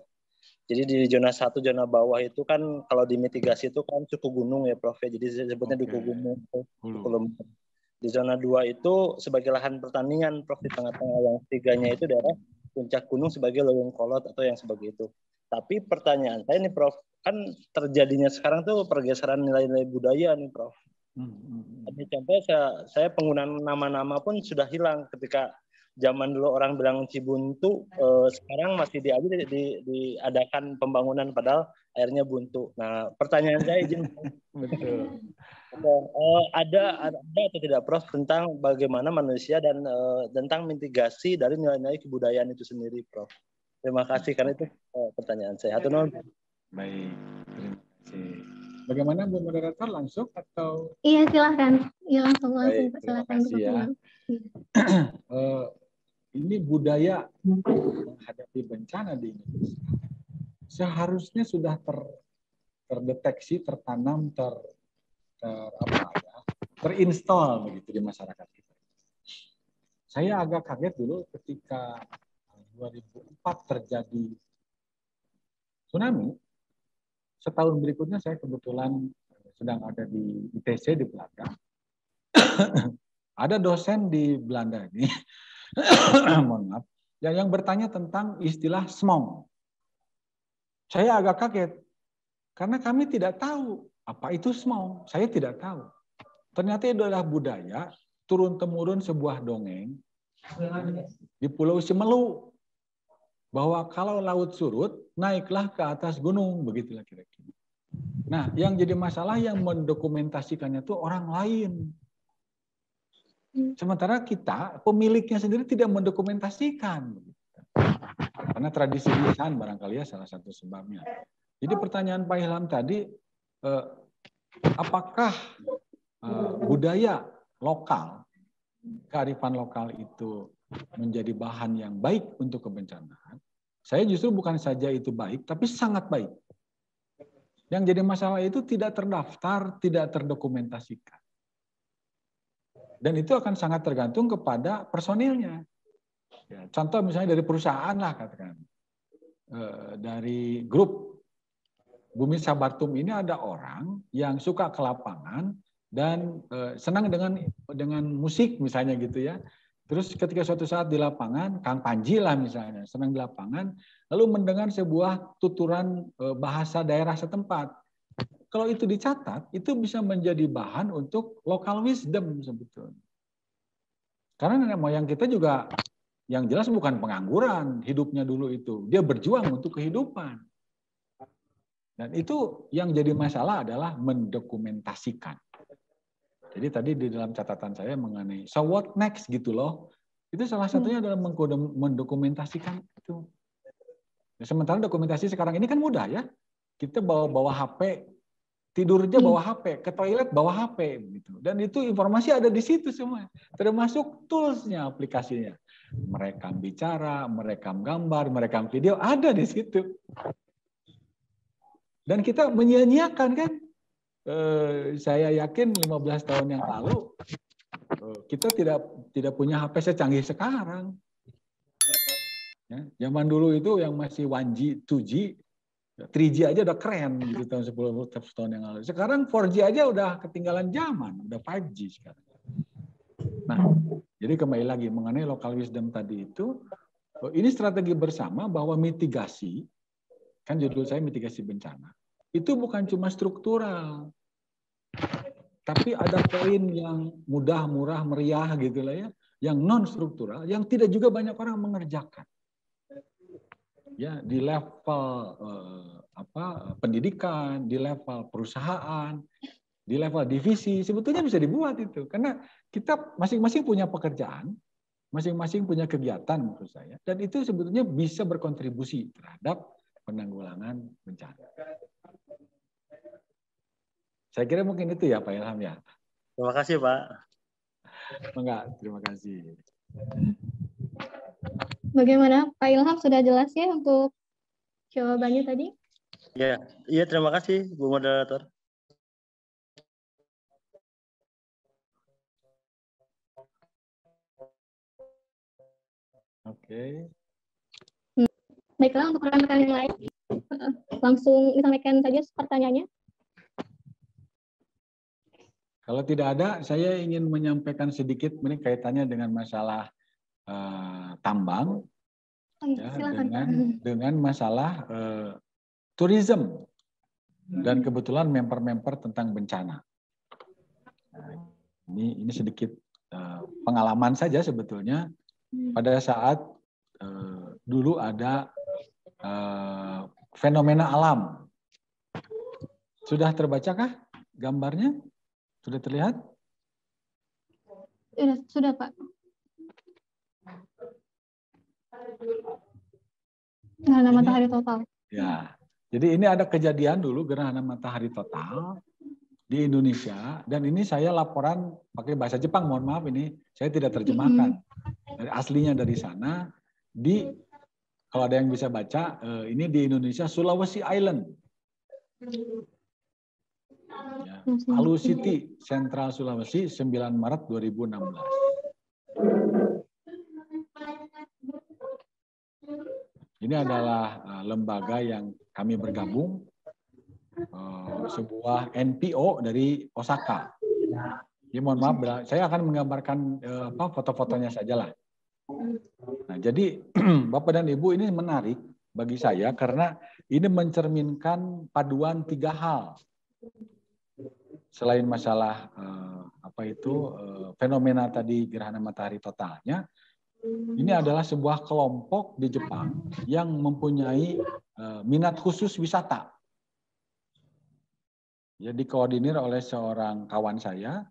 Jadi di zona 1, zona bawah itu kan kalau dimitigasi itu kan suku gunung ya, Prof. Ya. Jadi sebutnya duku gunung, suku lemur. Di zona 2 itu sebagai lahan pertanian, Prof. Di tengah-tengah. Yang 3-nya itu daerah puncak gunung sebagai leuweung kolot atau yang sebagai itu. Tapi pertanyaan saya nih, Prof, kan terjadinya sekarang tuh pergeseran nilai-nilai budaya nih, Prof. Contoh saya penggunaan nama-nama pun sudah hilang. Ketika zaman dulu orang bilang Cibuntu, sekarang masih diadakan pembangunan padahal airnya buntu. Nah, pertanyaan saya izin. Betul. Ada atau tidak, Prof, tentang bagaimana manusia dan tentang mitigasi dari nilai-nilai kebudayaan itu sendiri, Prof. Terima kasih, karena itu pertanyaan saya. Baik, terima kasih. Bagaimana Bu moderator, langsung atau? Iya, silahkan. Iya, langsung. Baik, terima kasih ya. Ini budaya menghadapi bencana di Indonesia seharusnya sudah terdeteksi, tertanam, terinstall begitu di masyarakat kita. Saya agak kaget dulu ketika 2004 terjadi tsunami. Setahun berikutnya saya kebetulan sedang ada di ITC di Belanda. Ada dosen di Belanda ini, mohon maaf, yang bertanya tentang istilah smog. Saya agak kaget karena kami tidak tahu apa itu smog. Saya tidak tahu. Ternyata itu adalah budaya turun-temurun sebuah dongeng di Pulau Simelu, bahwa kalau laut surut, naiklah ke atas gunung, begitulah kira-kira. Nah, yang jadi masalah yang mendokumentasikannya itu orang lain. Sementara kita, pemiliknya sendiri tidak mendokumentasikan. Karena tradisi lisan barangkali ya salah satu sebabnya. Jadi pertanyaan Pak Ilham tadi, apakah budaya lokal, kearifan lokal itu menjadi bahan yang baik untuk kebencanaan? Saya justru bukan saja itu baik, tapi sangat baik. Yang jadi masalah itu tidak terdaftar, tidak terdokumentasikan. Dan itu akan sangat tergantung kepada personilnya. Ya, contoh misalnya dari perusahaan lah katakan. Dari grup Bumi Sabartum ini ada orang yang suka ke lapangan dan senang dengan musik misalnya gitu ya. Terus ketika suatu saat di lapangan, Kang Panji lah misalnya, senang di lapangan, lalu mendengar sebuah tuturan bahasa daerah setempat. Kalau itu dicatat, itu bisa menjadi bahan untuk local wisdom sebetulnya. Karena nenek moyang kita juga, yang jelas bukan pengangguran hidupnya dulu itu. Dia berjuang untuk kehidupan. Dan itu yang jadi masalah adalah mendokumentasikan. Jadi tadi di dalam catatan saya mengenai so what next gitu loh. Itu salah satunya adalah mendokumentasikan itu. Sementara dokumentasi sekarang ini kan mudah ya. Kita bawa HP, tidurnya bawa HP, ke toilet bawa HP gitu. Dan itu informasi ada di situ semua. Termasuk toolsnya, aplikasinya. Merekam bicara, merekam gambar, merekam video ada di situ. Dan kita menyia-nyiakan kan? Saya yakin 15 tahun yang lalu kita tidak punya HP secanggih sekarang. Ya, zaman dulu itu yang masih 1G, 2G, 3G aja udah keren gitu tahun 10 tahun yang lalu. Sekarang 4G aja udah ketinggalan zaman, udah 5G sekarang. Nah, jadi kembali lagi mengenai local wisdom tadi itu, ini strategi bersama bahwa mitigasi, kan judul saya mitigasi bencana, itu bukan cuma struktural, tapi ada poin yang mudah, murah, meriah gitu lah ya, yang non struktural, yang tidak juga banyak orang mengerjakan. ya di level pendidikan, di level perusahaan, di level divisi, sebetulnya bisa dibuat itu. Karena kita masing-masing punya pekerjaan, masing-masing punya kegiatan menurut saya, dan itu sebetulnya bisa berkontribusi terhadap penanggulangan bencana. Saya kira mungkin itu ya Pak Ilham ya. Terima kasih Pak. Enggak, terima kasih. Bagaimana Pak Ilham, sudah jelas ya untuk jawabannya tadi? Ya, iya terima kasih Bu Moderator. Oke. Baiklah, untuk rekan-rekan yang lain, langsung disampaikan saja pertanyaannya. Kalau tidak ada, saya ingin menyampaikan sedikit ini kaitannya dengan masalah tambang, ya, dengan masalah tourism, dan kebetulan member-member tentang bencana. Nah, ini sedikit pengalaman saja sebetulnya. Pada saat dulu ada fenomena alam. Sudah terbacakah gambarnya? Sudah terlihat? Sudah Pak. Gerhana matahari total. Ya, jadi ini ada kejadian dulu gerhana matahari total di Indonesia, dan ini saya laporan pakai bahasa Jepang, mohon maaf ini saya tidak terjemahkan. Dari aslinya dari sana, kalau ada yang bisa baca, ini di Indonesia Sulawesi Island. Ya, Palu City, Sentral Sulawesi, 9 Maret 2016. Ini adalah lembaga yang kami bergabung, sebuah NPO dari Osaka. Ya, mohon maaf, saya akan menggambarkan foto-fotonya saja lah. Nah, jadi Bapak dan Ibu, ini menarik bagi saya karena ini mencerminkan paduan 3 hal. Selain masalah fenomena tadi gerhana matahari totalnya, ini adalah sebuah kelompok di Jepang yang mempunyai minat khusus wisata. Ya, dikoordinir oleh seorang kawan saya,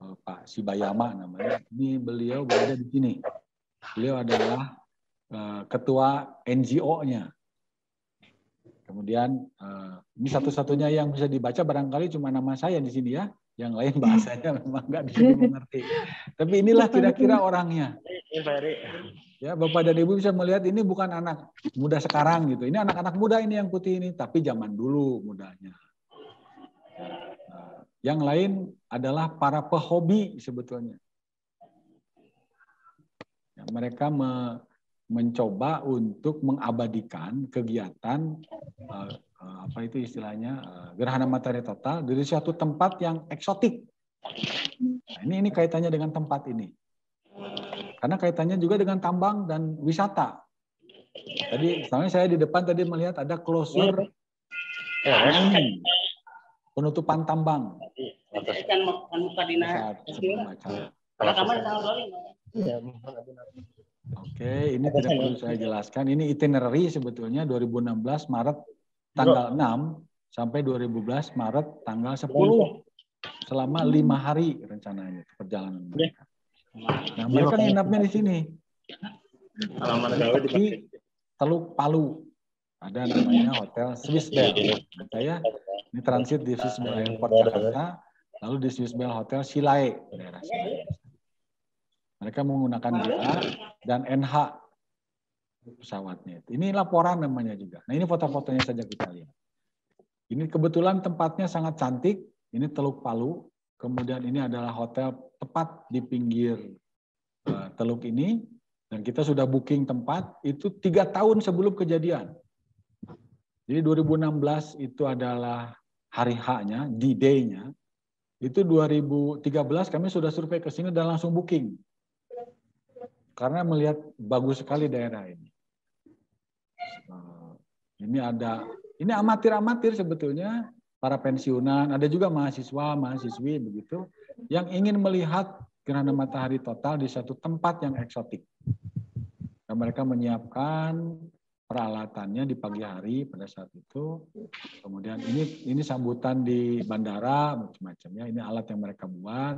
Pak Shibayama namanya. Ini beliau berada di sini. Beliau adalah ketua NGO-nya. Kemudian ini satu-satunya yang bisa dibaca barangkali cuma nama saya di sini ya. Yang lain bahasanya memang nggak bisa dimengerti. Tapi inilah kira-kira orangnya. Ya, Bapak dan Ibu bisa melihat ini bukan anak muda sekarang gitu. Ini anak-anak muda ini yang putih ini, tapi zaman dulu mudanya. Yang lain adalah para pehobi sebetulnya. Ya, mereka mencoba untuk mengabadikan kegiatan gerhana matahari total dari suatu tempat yang eksotik. Nah, ini kaitannya dengan tempat ini. Karena kaitannya juga dengan tambang dan wisata. Tadi, misalnya saya di depan tadi melihat ada closure penutupan tambang. Oke, ini tidak perlu saya jelaskan. Ini itinerary sebetulnya 2016 Maret tanggal 6 sampai 2012 Maret tanggal 10. Selama 5 hari rencananya perjalanan mereka. Nah, mereka nginapnya di sini. Di Teluk Palu. Ada namanya Hotel Swiss Bell. Saya ini transit di Swiss Bell Airport Jakarta, lalu di Swiss Bell Hotel Silai, daerah Silai. Mereka menggunakan GA dan NH pesawatnya. Ini laporan namanya juga. Nah, ini foto-fotonya saja kita lihat. Ini kebetulan tempatnya sangat cantik. Ini Teluk Palu. Kemudian ini adalah hotel tepat di pinggir teluk ini. Dan kita sudah booking tempat itu 3 tahun sebelum kejadian. Jadi 2016 itu adalah hari H-nya, D-Day-nya. Itu 2013 kami sudah survei ke sini dan langsung booking. Karena melihat bagus sekali daerah ini. Ini amatir-amatir sebetulnya, para pensiunan, ada juga mahasiswa, mahasiswi begitu, yang ingin melihat gerhana matahari total di satu tempat yang eksotik. Dan mereka menyiapkan peralatannya di pagi hari pada saat itu. Kemudian ini sambutan di bandara macam-macam ya. Ini alat yang mereka buat.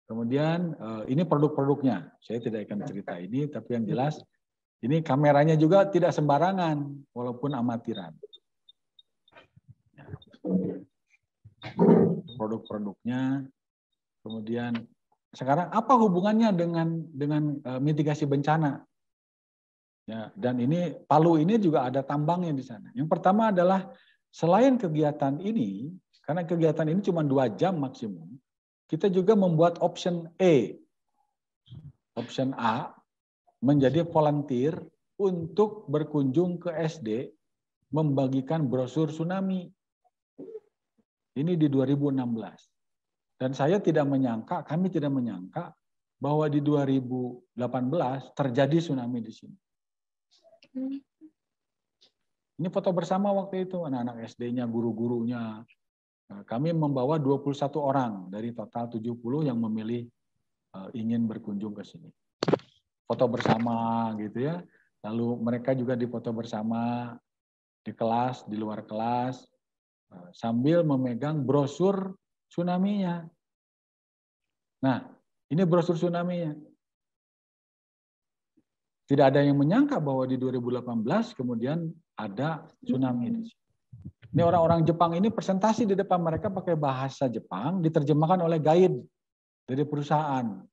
Kemudian ini produk-produknya. Saya tidak akan cerita ini, tapi yang jelas ini kameranya juga tidak sembarangan walaupun amatiran. Produk-produknya. Kemudian sekarang apa hubungannya dengan mitigasi bencana? Ya, dan ini Palu ini juga ada tambangnya di sana. Yang pertama adalah selain kegiatan ini, karena kegiatan ini cuma 2 jam maksimum, kita juga membuat option A. Option A menjadi volunteer untuk berkunjung ke SD membagikan brosur tsunami. Ini di 2016. Dan saya tidak menyangka, kami tidak menyangka bahwa di 2018 terjadi tsunami di sini. Ini foto bersama waktu itu, anak-anak SD-nya, guru-gurunya. Nah, kami membawa 21 orang dari total 70 yang memilih ingin berkunjung ke sini. Foto bersama gitu ya. Lalu mereka juga difoto bersama di kelas, di luar kelas, sambil memegang brosur tsunami-nya. Nah, ini brosur tsunami-nya. Tidak ada yang menyangka bahwa di 2018 kemudian ada tsunami di sini. Ini orang-orang Jepang ini presentasi di depan mereka pakai bahasa Jepang, diterjemahkan oleh guide dari perusahaan.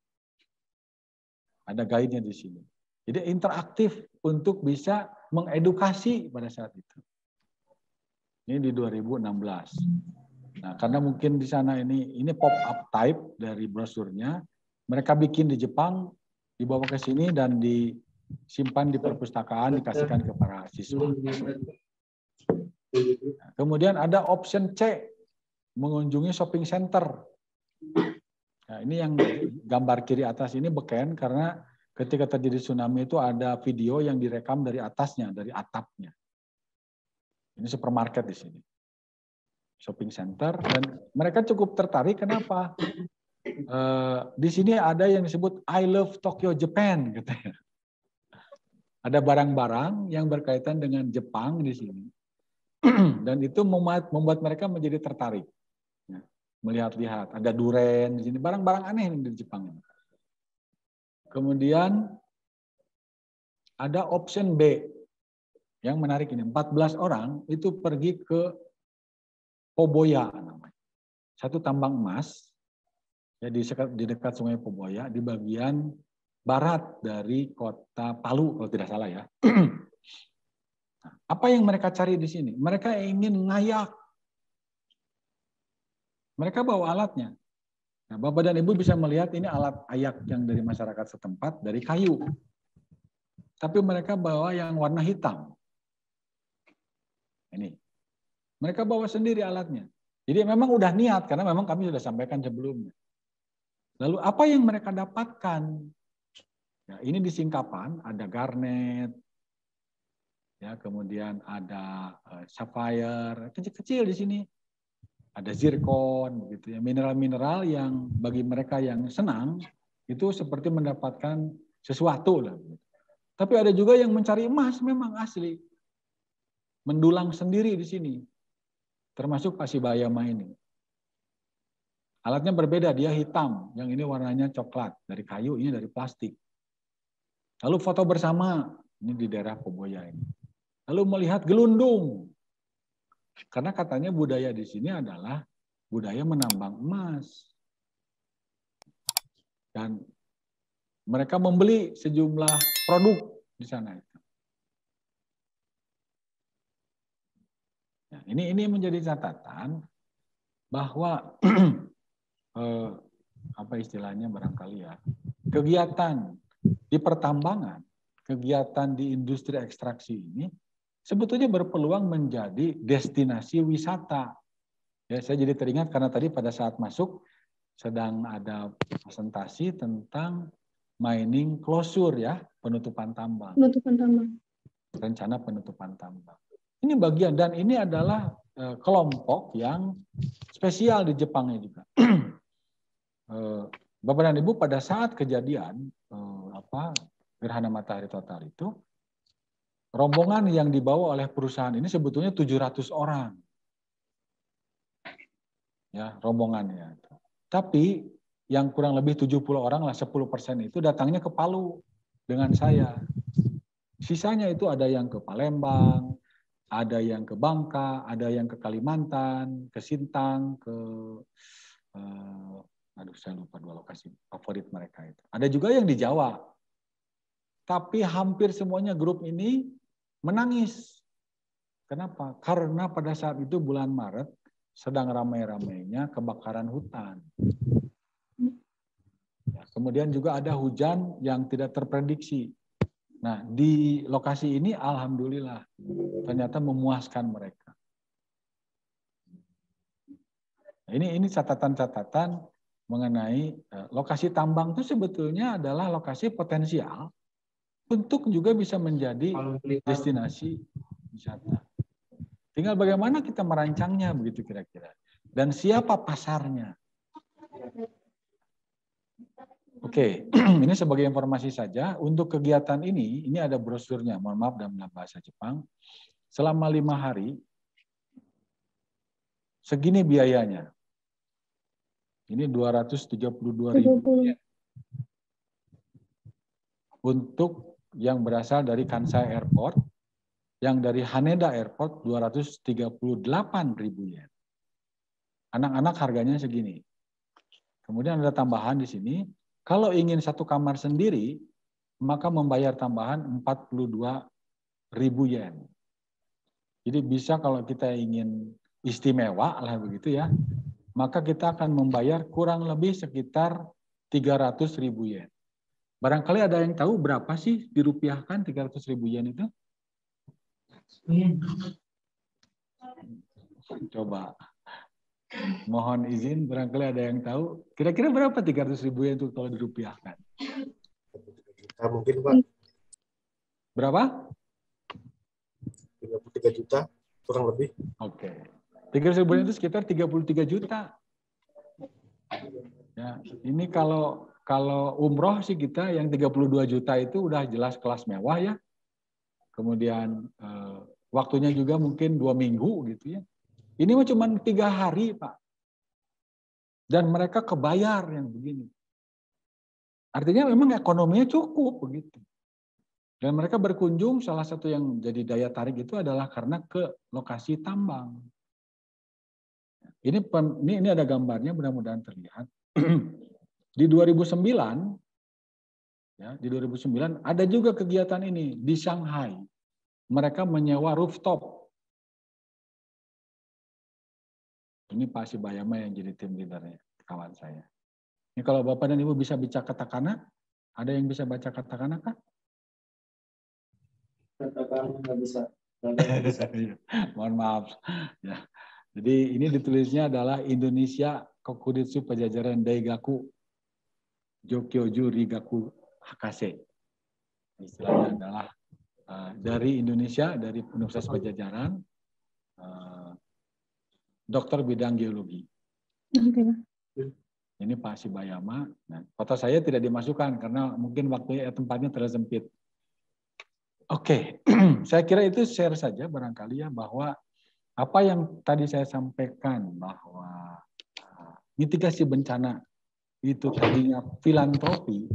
Ada guide-nya di sini. Jadi interaktif untuk bisa mengedukasi pada saat itu. Ini di 2016. Nah, karena mungkin di sana ini pop-up type dari brosurnya, mereka bikin di Jepang, dibawa ke sini dan disimpan di perpustakaan, dikasihkan ke para siswa. Nah, kemudian ada option C, mengunjungi shopping center. Nah, ini yang gambar kiri atas ini beken karena ketika terjadi tsunami itu ada video yang direkam dari atasnya, dari atapnya. Ini supermarket di sini. Shopping center, dan mereka cukup tertarik. Kenapa? Di sini ada yang disebut I Love Tokyo Japan, katanya. Ada barang-barang yang berkaitan dengan Jepang di sini, dan itu membuat mereka menjadi tertarik. Melihat-lihat, ada duren di sini, barang-barang aneh di Jepang. Kemudian ada option B yang menarik ini, 14 orang itu pergi ke Poboya namanya. Satu tambang emas ya di dekat Sungai Poboya di bagian barat dari kota Palu kalau tidak salah ya. Nah, apa yang mereka cari di sini? Mereka ingin ngayak. Mereka bawa alatnya. Nah, Bapak dan Ibu bisa melihat ini alat ayak yang dari masyarakat setempat dari kayu. Tapi mereka bawa yang warna hitam. Ini. Mereka bawa sendiri alatnya. Jadi memang udah niat, karena memang kami sudah sampaikan sebelumnya. Lalu apa yang mereka dapatkan? Ya, ini di Singkapan ada garnet, ya, kemudian ada sapphire, kecil-kecil di sini. Ada zirkon, gitu ya, mineral-mineral yang bagi mereka yang senang itu seperti mendapatkan sesuatu lah. Tapi ada juga yang mencari emas memang asli, mendulang sendiri di sini, termasuk Pasibayama ini. Alatnya berbeda, dia hitam, yang ini warnanya coklat, dari kayu, ini dari plastik. Lalu foto bersama, ini di daerah Poboya ini. Lalu melihat gelundung. Karena katanya budaya di sini adalah budaya menambang emas. Dan mereka membeli sejumlah produk di sana. Nah, ini menjadi catatan bahwa apa istilahnya barangkali ya, kegiatan di pertambangan, kegiatan di industri ekstraksi ini sebetulnya berpeluang menjadi destinasi wisata. Ya, saya jadi teringat karena tadi pada saat masuk sedang ada presentasi tentang mining closure ya, penutupan tambang. Penutupan tambang. Rencana penutupan tambang. Ini bagian, dan ini adalah kelompok yang spesial di Jepangnya juga. Bapak dan Ibu, pada saat kejadian gerhana matahari total itu, rombongan yang dibawa oleh perusahaan ini sebetulnya 700 orang. Ya, rombongannya. Tapi yang kurang lebih 70 orang lah, 10% itu datangnya ke Palu dengan saya. Sisanya itu ada yang ke Palembang, ada yang ke Bangka, ada yang ke Kalimantan, ke Sintang, ke aduh saya lupa 2 lokasi favorit mereka itu. Ada juga yang di Jawa. Tapi hampir semuanya grup ini menangis. Kenapa? Karena pada saat itu bulan Maret sedang ramai-ramainya kebakaran hutan. Ya, kemudian juga ada hujan yang tidak terprediksi. Nah, di lokasi ini alhamdulillah ternyata memuaskan mereka. Nah, ini catatan-catatan mengenai lokasi tambang itu sebetulnya adalah lokasi potensial untuk juga bisa menjadi destinasi wisata. Tinggal bagaimana kita merancangnya begitu kira-kira. Dan siapa pasarnya. Oke, ini sebagai informasi saja. Untuk kegiatan ini ada brosurnya. Mohon maaf dalam bahasa Jepang. Selama 5 hari, segini biayanya. Ini 232.000 yen. Untuk yang berasal dari Kansai Airport, yang dari Haneda Airport 238.000 yen. Anak-anak harganya segini. Kemudian ada tambahan di sini, kalau ingin 1 kamar sendiri, maka membayar tambahan 42.000 yen. Jadi bisa kalau kita ingin istimewa lah begitu ya, maka kita akan membayar kurang lebih sekitar 300.000 yen. Barangkali ada yang tahu berapa sih dirupiahkan 300.000 yen itu? Coba. Mohon izin, barangkali ada yang tahu. Kira-kira berapa 300.000 yen itu kalau dirupiahkan? Mungkin Pak. Berapa? 33 juta, kurang lebih. Oke. 300.000 yen itu sekitar 33 juta. Ya, ini kalau umroh sih kita yang 32 juta itu udah jelas kelas mewah ya. Kemudian waktunya juga mungkin 2 minggu gitu ya. Ini cuma 3 hari, Pak. Dan mereka kebayar yang begini. Artinya memang ekonominya cukup begitu. Dan mereka berkunjung, salah satu yang jadi daya tarik itu adalah karena ke lokasi tambang. Ini ada gambarnya, mudah-mudahan terlihat. Di 2009, ya, di 2009 ada juga kegiatan ini di Shanghai. Mereka menyewa rooftop. Ini Pak Shibayama yang jadi tim leadernya, kawan saya. Ini kalau Bapak dan Ibu bisa baca katakana, ada yang bisa baca katakana kah? Katakana nggak bisa. Mohon maaf. Ya. Jadi ini ditulisnya adalah Indonesia Kokuritsu Pajajaran Daigaku Jokyoju Rigaku Hakase. Istilahnya adalah dari Indonesia, dari Universitas Pajajaran, dokter bidang geologi. Ini Pak Shibayama. Nah, foto saya tidak dimasukkan karena mungkin waktunya tempatnya terlalu sempit. Oke, saya kira itu share saja barangkali ya, bahwa apa yang tadi saya sampaikan bahwa mitigasi bencana itu tadinya filantropi,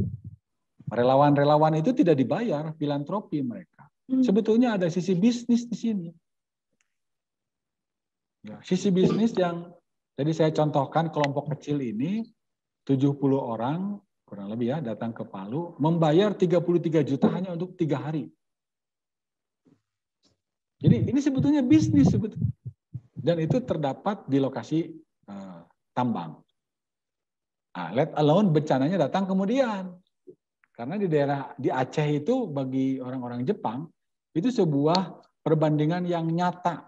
relawan-relawan itu tidak dibayar filantropi mereka. Sebetulnya ada sisi bisnis di sini. Ya, sisi bisnis yang tadi saya contohkan, kelompok kecil ini 70 orang kurang lebih ya datang ke Palu, membayar 33 juta hanya untuk 3 hari. Jadi ini sebetulnya bisnis sebetulnya. Dan itu terdapat di lokasi tambang. Nah, let alone bencananya datang kemudian. Karena di daerah di Aceh itu bagi orang-orang Jepang itu sebuah perbandingan yang nyata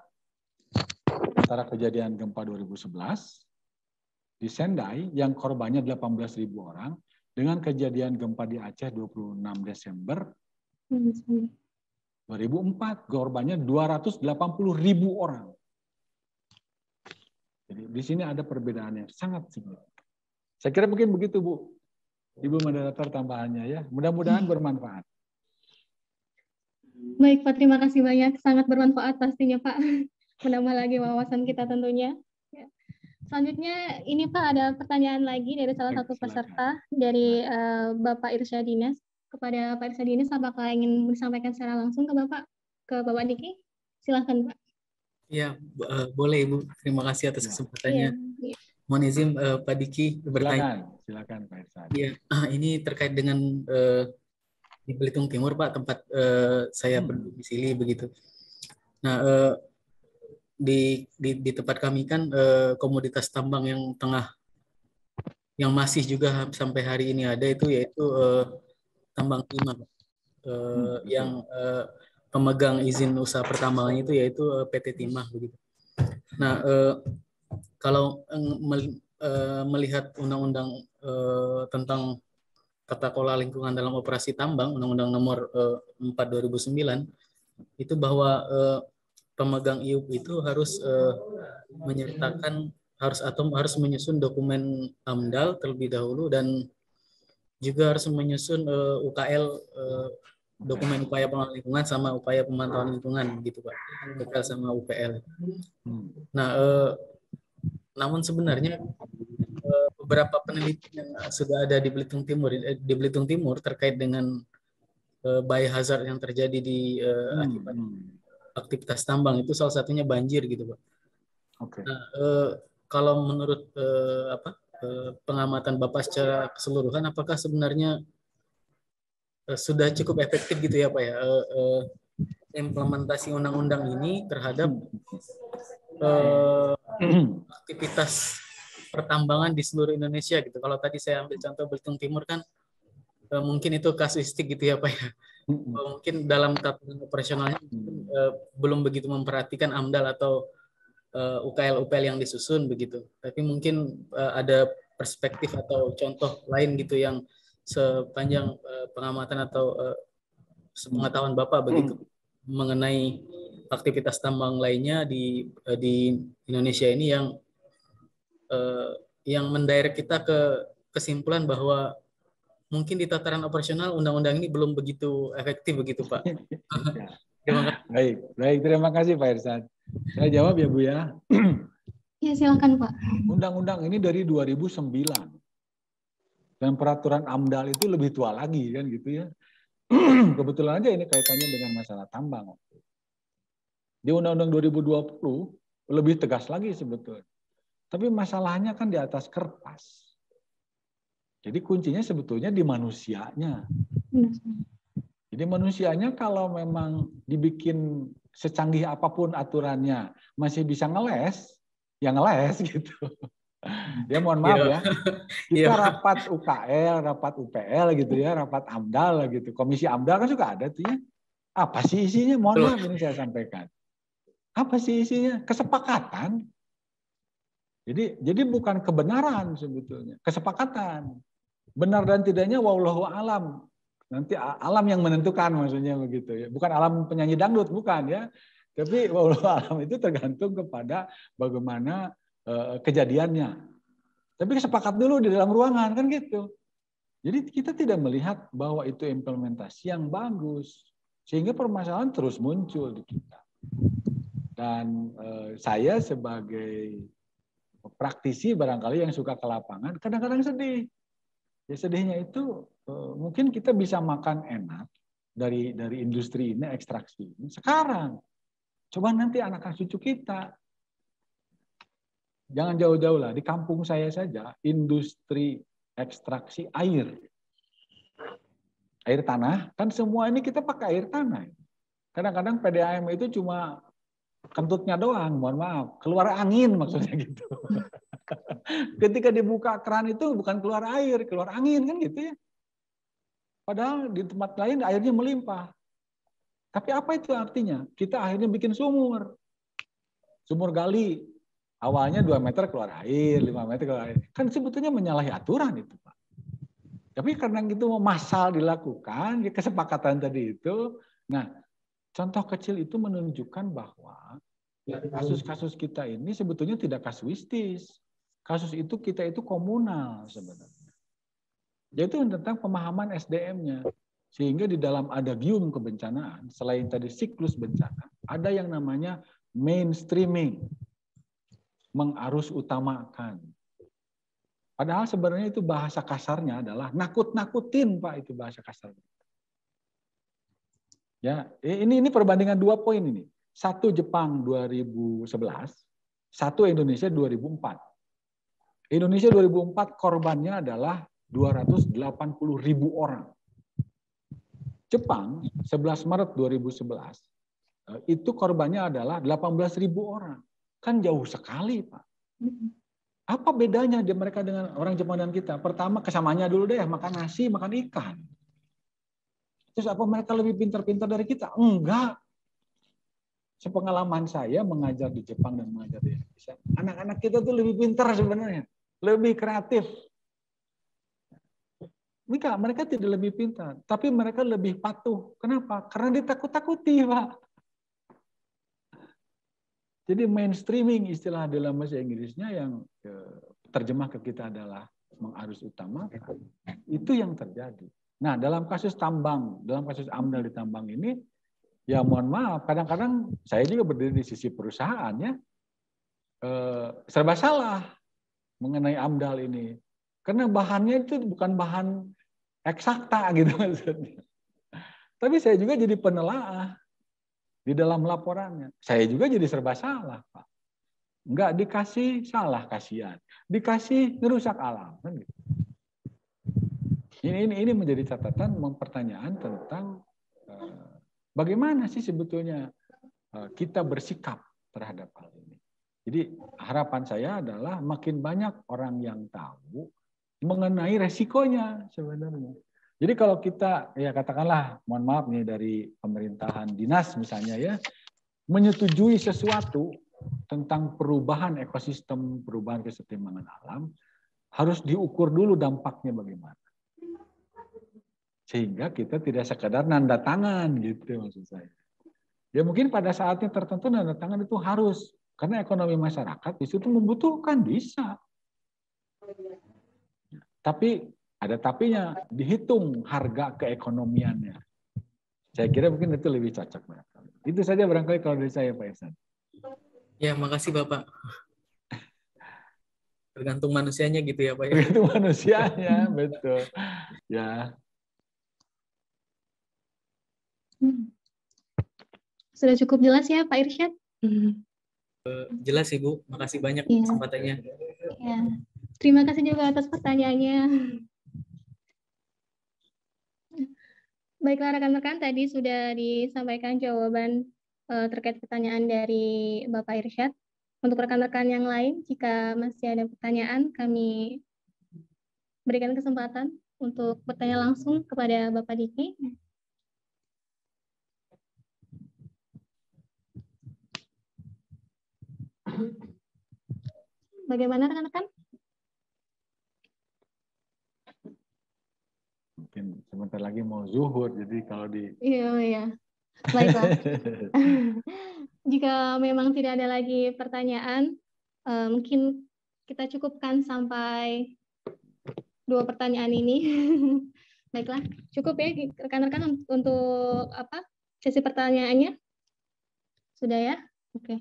antara kejadian gempa 2011 di Sendai yang korbannya 18.000 orang dengan kejadian gempa di Aceh 26 Desember 2004 korbannya 280.000 orang. Jadi di sini ada perbedaan yang sangat signifikan. Saya kira mungkin begitu Bu, Ibu moderator tambahannya ya. Mudah-mudahan bermanfaat. Baik Pak, terima kasih banyak. Sangat bermanfaat pastinya Pak. Menambah lagi wawasan kita tentunya. Ya. Selanjutnya ini Pak ada pertanyaan lagi dari salah satu peserta dari Bapak Irsyadinas. Kepada Pak Irsyadinas, apakah ingin disampaikan secara langsung ke Bapak Diki? Silahkan Pak. Ya, boleh Ibu. Terima kasih atas kesempatannya. Iya. Mohon izin Pak Diki bertanya. Silakan Pak Irsyad. Iya, ini terkait dengan di Belitung Timur Pak, tempat saya berdomisili begitu. Nah, di tempat kami kan komoditas tambang yang masih juga sampai hari ini ada itu yaitu tambang timah, yang pemegang izin usaha pertambangan itu yaitu PT Timah begitu. Nah, kalau melihat undang-undang tentang tata kelola lingkungan dalam operasi tambang, Undang-Undang Nomor 4 2009, itu bahwa pemegang IUP itu harus menyertakan harus menyusun dokumen AMDAL terlebih dahulu dan juga harus menyusun UKL, dokumen upaya pengelolaan lingkungan sama upaya pemantauan lingkungan gitu Pak, UKL sama UPL. Nah, namun sebenarnya beberapa penelitian yang sudah ada di Belitung Timur terkait dengan biohazard yang terjadi di akibat aktivitas tambang itu salah satunya banjir gitu Pak. Okay. Nah, kalau menurut pengamatan Bapak secara keseluruhan, apakah sebenarnya sudah cukup efektif gitu ya Pak ya implementasi undang-undang ini terhadap aktivitas pertambangan di seluruh Indonesia gitu. Kalau tadi saya ambil contoh Belitung Timur kan mungkin itu kasuistik gitu ya Pak ya. Mungkin dalam tatanan operasionalnya belum begitu memperhatikan AMDAL atau UKL-UPL yang disusun begitu. Tapi mungkin ada perspektif atau contoh lain gitu yang sepanjang pengamatan atau sepengetahuan Bapak begitu mengenai aktivitas tambang lainnya di Indonesia ini yang mendirect kita ke kesimpulan bahwa mungkin di tataran operasional undang-undang ini belum begitu efektif begitu Pak. Terima kasih. Baik, terima kasih Pak Irsyad. Saya jawab ya Bu ya. Ya silakan Pak. Undang-undang ini dari 2009 dan peraturan AMDAL itu lebih tua lagi kan gitu ya. Kebetulan aja ini kaitannya dengan masalah tambang. Di Undang-Undang 2020 lebih tegas lagi sebetulnya. Tapi masalahnya kan di atas kertas. Jadi kuncinya sebetulnya di manusianya. Jadi manusianya kalau memang dibikin secanggih apapun aturannya masih bisa ngeles, ya ngeles gitu. Ya mohon maaf ya. Kita rapat UKL, rapat UPL gitu ya, rapat AMDAL gitu. Komisi AMDAL kan juga ada tuh ya. Apa sih isinya? Mohon maaf ini saya sampaikan. Apa sih isinya? Kesepakatan. Jadi bukan kebenaran sebetulnya, kesepakatan. Benar dan tidaknya wallahu alam. Nanti alam yang menentukan maksudnya begitu ya. Bukan alam penyanyi dangdut, bukan ya. Tapi wallahu alam itu tergantung kepada bagaimana kejadiannya. Tapi sepakat dulu di dalam ruangan kan gitu. Jadi kita tidak melihat bahwa itu implementasi yang bagus. Sehingga permasalahan terus muncul di kita. Dan saya sebagai praktisi barangkali yang suka ke lapangan, kadang-kadang sedih. Ya sedihnya itu mungkin kita bisa makan enak dari industri ini, ekstraksi ini sekarang. Coba nanti anak cucu kita. Jangan jauh-jauh lah, di kampung saya saja industri ekstraksi air tanah, kan semua ini kita pakai air tanah. Kadang-kadang PDAM itu cuma kentutnya doang, mohon maaf, keluar angin maksudnya gitu. Ketika dibuka keran itu bukan keluar air, keluar angin kan gitu ya. Padahal di tempat lain airnya melimpah. Tapi apa itu artinya? Kita akhirnya bikin sumur gali. Awalnya 2 meter keluar air, 5 meter keluar air. Kan sebetulnya menyalahi aturan itu Pak. Tapi karena itu massal dilakukan, kesepakatan tadi itu. Nah, contoh kecil itu menunjukkan bahwa kasus-kasus kita ini sebetulnya tidak kasuistis. Kasus itu kita itu komunal sebenarnya. Yaitu tentang pemahaman SDM-nya. Sehingga di dalam adagium kebencanaan, selain tadi siklus bencana, ada yang namanya mainstreaming, mengarus utamakan. Padahal sebenarnya itu bahasa kasarnya adalah nakut-nakutin, Pak, itu bahasa kasarnya. Ya, ini perbandingan 2 poin ini. 1 Jepang 2011, 1 Indonesia 2004. Indonesia 2004 korbannya adalah 280.000 orang. Jepang 11 Maret 2011 itu korbannya adalah 18.000 orang. Kan jauh sekali, Pak. Apa bedanya mereka dengan orang Jepang dan kita? Pertama, kesamaannya dulu deh, makan nasi, makan ikan. Terus apa mereka lebih pintar-pintar dari kita? Enggak. Sepengalaman saya mengajar di Jepang dan mengajar di Indonesia, anak-anak kita tuh lebih pintar sebenarnya, lebih kreatif. Mereka tidak lebih pintar, tapi mereka lebih patuh. Kenapa? Karena ditakut-takuti, Pak. Jadi mainstreaming istilah dalam bahasa Inggrisnya yang terjemah ke kita adalah mengarus utamakan. Itu yang terjadi. Nah, dalam kasus tambang, dalam kasus AMDAL di tambang ini, ya mohon maaf, kadang-kadang saya juga berdiri di sisi perusahaan ya, serba salah mengenai AMDAL ini. Karena bahannya itu bukan bahan eksakta gitu maksudnya. Tapi saya juga jadi penelaah di dalam laporannya. Saya juga jadi serba salah, Pak. Enggak dikasih salah kasihan, dikasih ngerusak alam. Kan gitu. Ini menjadi catatan, pertanyaan tentang bagaimana sih sebetulnya kita bersikap terhadap hal ini. Jadi harapan saya adalah makin banyak orang yang tahu mengenai resikonya sebenarnya. Jadi kalau kita, ya katakanlah, mohon maaf nih dari pemerintahan dinas misalnya ya, menyetujui sesuatu tentang perubahan ekosistem, perubahan kesetimbangan alam, harus diukur dulu dampaknya bagaimana. Sehingga kita tidak sekadar nanda tangan gitu maksud saya. Ya mungkin pada saatnya tertentu nanda tangan itu harus, karena ekonomi masyarakat di situ membutuhkan, bisa. Tapi ada tapinya, dihitung harga keekonomiannya. Saya kira mungkin itu lebih cocok. Itu saja barangkali kalau dari saya, Pak Ihsan. Ya, makasih Bapak. Tergantung manusianya gitu ya, Pak. Tergantung manusianya, betul. Ya. Sudah cukup jelas ya, Pak Irsyad? Jelas, Ibu. Makasih banyak kesempatannya. Ya. Terima kasih juga atas pertanyaannya. Baiklah rekan-rekan, tadi sudah disampaikan jawaban terkait pertanyaan dari Bapak Irsyad. Untuk rekan-rekan yang lain, jika masih ada pertanyaan, kami berikan kesempatan untuk bertanya langsung kepada Bapak Diki. Bagaimana rekan-rekan? Mungkin sebentar lagi mau zuhur, jadi kalau di... Iya. Baiklah. Jika memang tidak ada lagi pertanyaan, mungkin kita cukupkan sampai 2 pertanyaan ini. Baiklah, cukup ya rekan-rekan untuk sesi pertanyaannya? Sudah ya? Oke.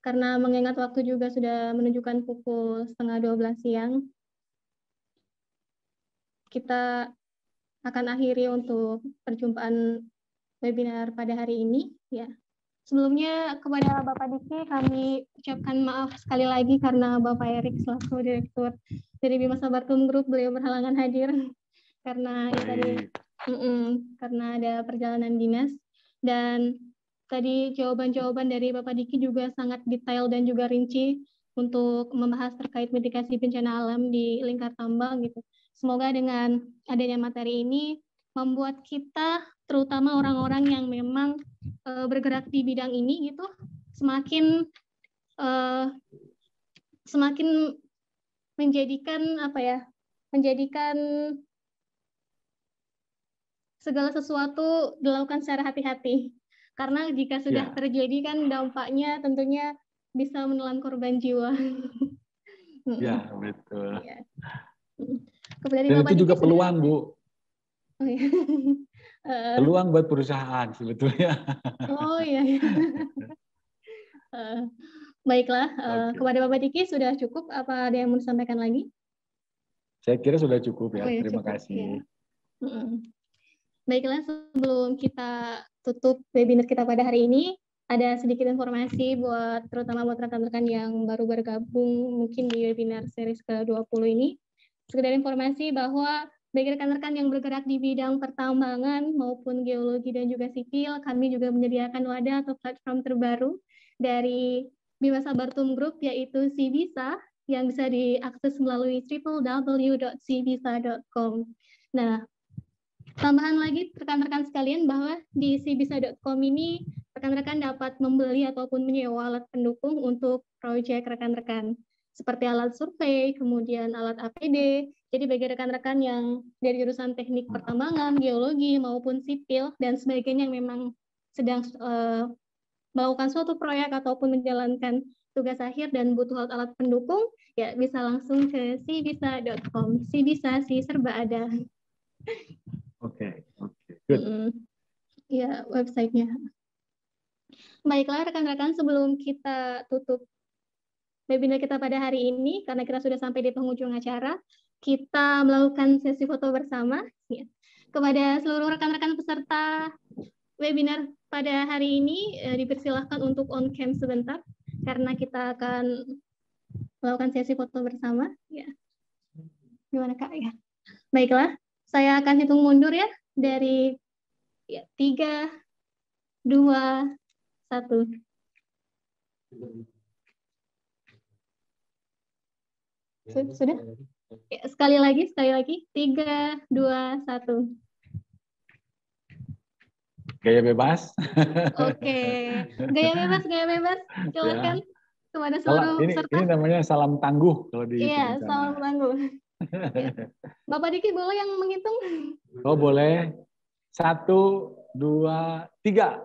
Karena mengingat waktu juga sudah menunjukkan pukul 11:30 siang, kita akan akhiri untuk perjumpaan webinar pada hari ini. Ya. Sebelumnya kepada Bapak Diki kami ucapkan maaf sekali lagi karena Bapak Erik selaku Direktur dari Bima Sabartum Group beliau berhalangan hadir karena karena ada perjalanan dinas, dan tadi jawaban-jawaban dari Bapak Diki juga sangat detail dan juga rinci untuk membahas terkait mitigasi bencana alam di lingkar tambang gitu. Semoga dengan adanya materi ini membuat kita, terutama orang-orang yang memang bergerak di bidang ini gitu, semakin menjadikan menjadikan segala sesuatu dilakukan secara hati-hati. Karena jika sudah terjadi kan dampaknya tentunya bisa menelan korban jiwa. Ya, betul. Ya. Dan itu juga peluang, Bu. Oh, ya. Peluang buat perusahaan sebetulnya. Oh iya. Baiklah, kepada Bapak Diki sudah cukup. Apa ada yang mau disampaikan lagi? Saya kira sudah cukup ya. Oh, ya, Terima cukup, kasih. Ya. Baiklah, sebelum kita tutup webinar kita pada hari ini, ada sedikit informasi terutama buat rekan-rekan yang baru bergabung mungkin di webinar series ke-20 ini. Sekedar informasi bahwa bagi rekan-rekan yang bergerak di bidang pertambangan maupun geologi dan juga sipil, kami juga menyediakan wadah atau platform terbaru dari Bima Sabartum Group, yaitu CBISA, yang bisa diakses melalui www.cbisa.com. Nah, tambahan lagi rekan-rekan sekalian bahwa di cbisa.com ini rekan-rekan dapat membeli ataupun menyewa alat pendukung untuk proyek rekan-rekan seperti alat survei, kemudian alat APD. Jadi bagi rekan-rekan yang dari jurusan teknik pertambangan, geologi maupun sipil dan sebagainya yang memang sedang melakukan suatu proyek ataupun menjalankan tugas akhir dan butuh alat pendukung, ya bisa langsung ke cbisa.com. Cbisa si serba ada. Oke, good. Ya, websitenya. Baiklah rekan-rekan, sebelum kita tutup webinar kita pada hari ini, karena kita sudah sampai di penghujung acara, kita melakukan sesi foto bersama. Ya. Kepada seluruh rekan-rekan peserta webinar pada hari ini, dipersilahkan untuk on cam sebentar, karena kita akan melakukan sesi foto bersama. Ya. Gimana Kak? Ya. Baiklah. Saya akan hitung mundur ya, dari 3, 2, 1. Sudah? Ya, sekali lagi. 3, 2, 1. Gaya bebas. Oke. Gaya bebas. Silakan ya. Kepada seluruh peserta. Ini namanya salam tangguh kalau di Iya, salam tangguh. Ya. Bapak Diki boleh yang menghitung? Oh boleh. 1, 2, 3.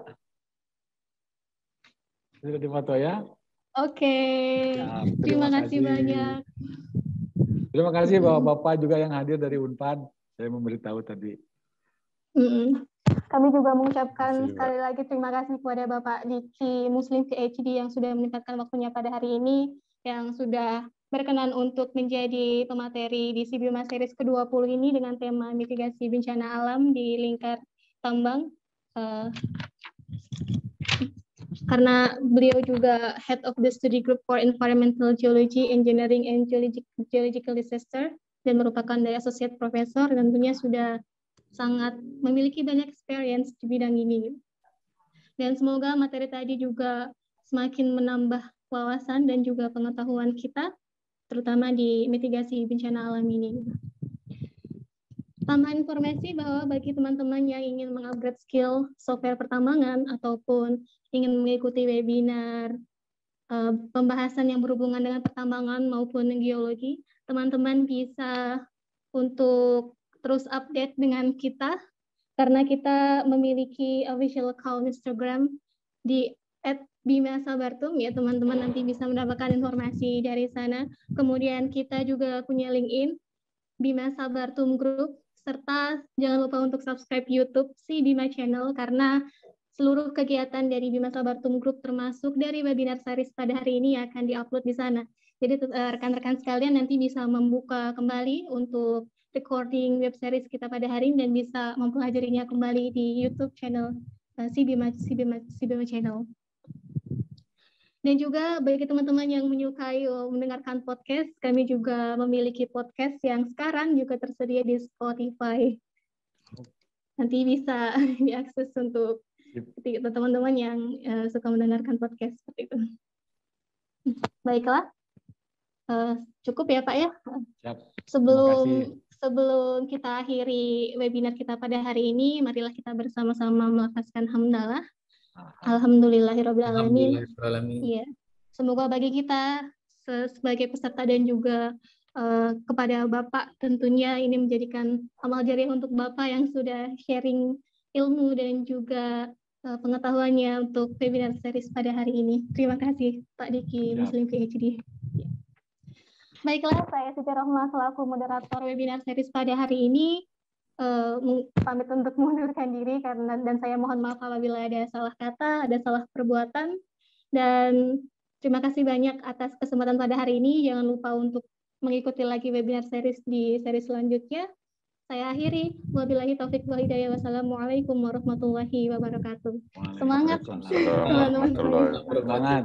Sudah difoto ya? Oke. Terima kasih banyak. Terima kasih Bapak-Bapak juga yang hadir dari Unpad. Saya memberitahu tadi. Kami juga mengucapkan sekali lagi terima kasih kepada Bapak Diki Muslim PhD yang sudah menyempatkan waktunya pada hari ini, yang sudah berkenan untuk menjadi pemateri di CBIMA Series ke-20 ini dengan tema mitigasi bencana alam di lingkar tambang. Karena beliau juga Head of the Study Group for Environmental Geology, Engineering, and Geological Disaster, dan merupakan dari Associate Professor, dan tentunya sudah sangat memiliki banyak experience di bidang ini. Dan semoga materi tadi juga semakin menambah wawasan dan juga pengetahuan kita, terutama di mitigasi bencana alam ini. Tambahan informasi bahwa bagi teman-teman yang ingin mengupgrade skill software pertambangan ataupun ingin mengikuti webinar pembahasan yang berhubungan dengan pertambangan maupun geologi, teman-teman bisa untuk terus update dengan kita, karena kita memiliki official account Instagram di @bimasabartum, ya teman-teman nanti bisa mendapatkan informasi dari sana. Kemudian kita juga punya LinkedIn, Bima Sabartum Group, serta jangan lupa untuk subscribe YouTube si Bima Channel, karena seluruh kegiatan dari Bima Sabartum Group termasuk dari webinar series pada hari ini akan diupload di sana. Jadi rekan-rekan sekalian nanti bisa membuka kembali untuk recording web series kita pada hari ini dan bisa mempelajarinya kembali di YouTube channel si Bima Channel. Dan juga bagi teman-teman yang menyukai mendengarkan podcast, kami juga memiliki podcast yang sekarang juga tersedia di Spotify. Nanti bisa diakses untuk teman-teman yang suka mendengarkan podcast seperti itu. Baiklah, cukup ya Pak ya. Sebelum kita akhiri webinar kita pada hari ini, marilah kita bersama-sama melafazkan hamdalah. Alhamdulillahirabbil alamin. Iya. Semoga bagi kita sebagai peserta dan juga kepada Bapak tentunya ini menjadikan amal jariah untuk Bapak yang sudah sharing ilmu dan juga pengetahuannya untuk webinar series pada hari ini. Terima kasih Pak Diki Muslim PhD. Baiklah, saya Siti Rohmah selaku moderator webinar series pada hari ini. pamit untuk mengundurkan diri dan saya mohon maaf apabila ada salah kata, ada salah perbuatan, dan terima kasih banyak atas kesempatan pada hari ini. Jangan lupa untuk mengikuti lagi webinar series di seri selanjutnya. Saya akhiri. Wabillahi taufiq wal hidayah. Wassalamualaikum warahmatullahi wabarakatuh. Semangat. Waalaikumsalam warahmatullahi wabarakatuh. Semangat.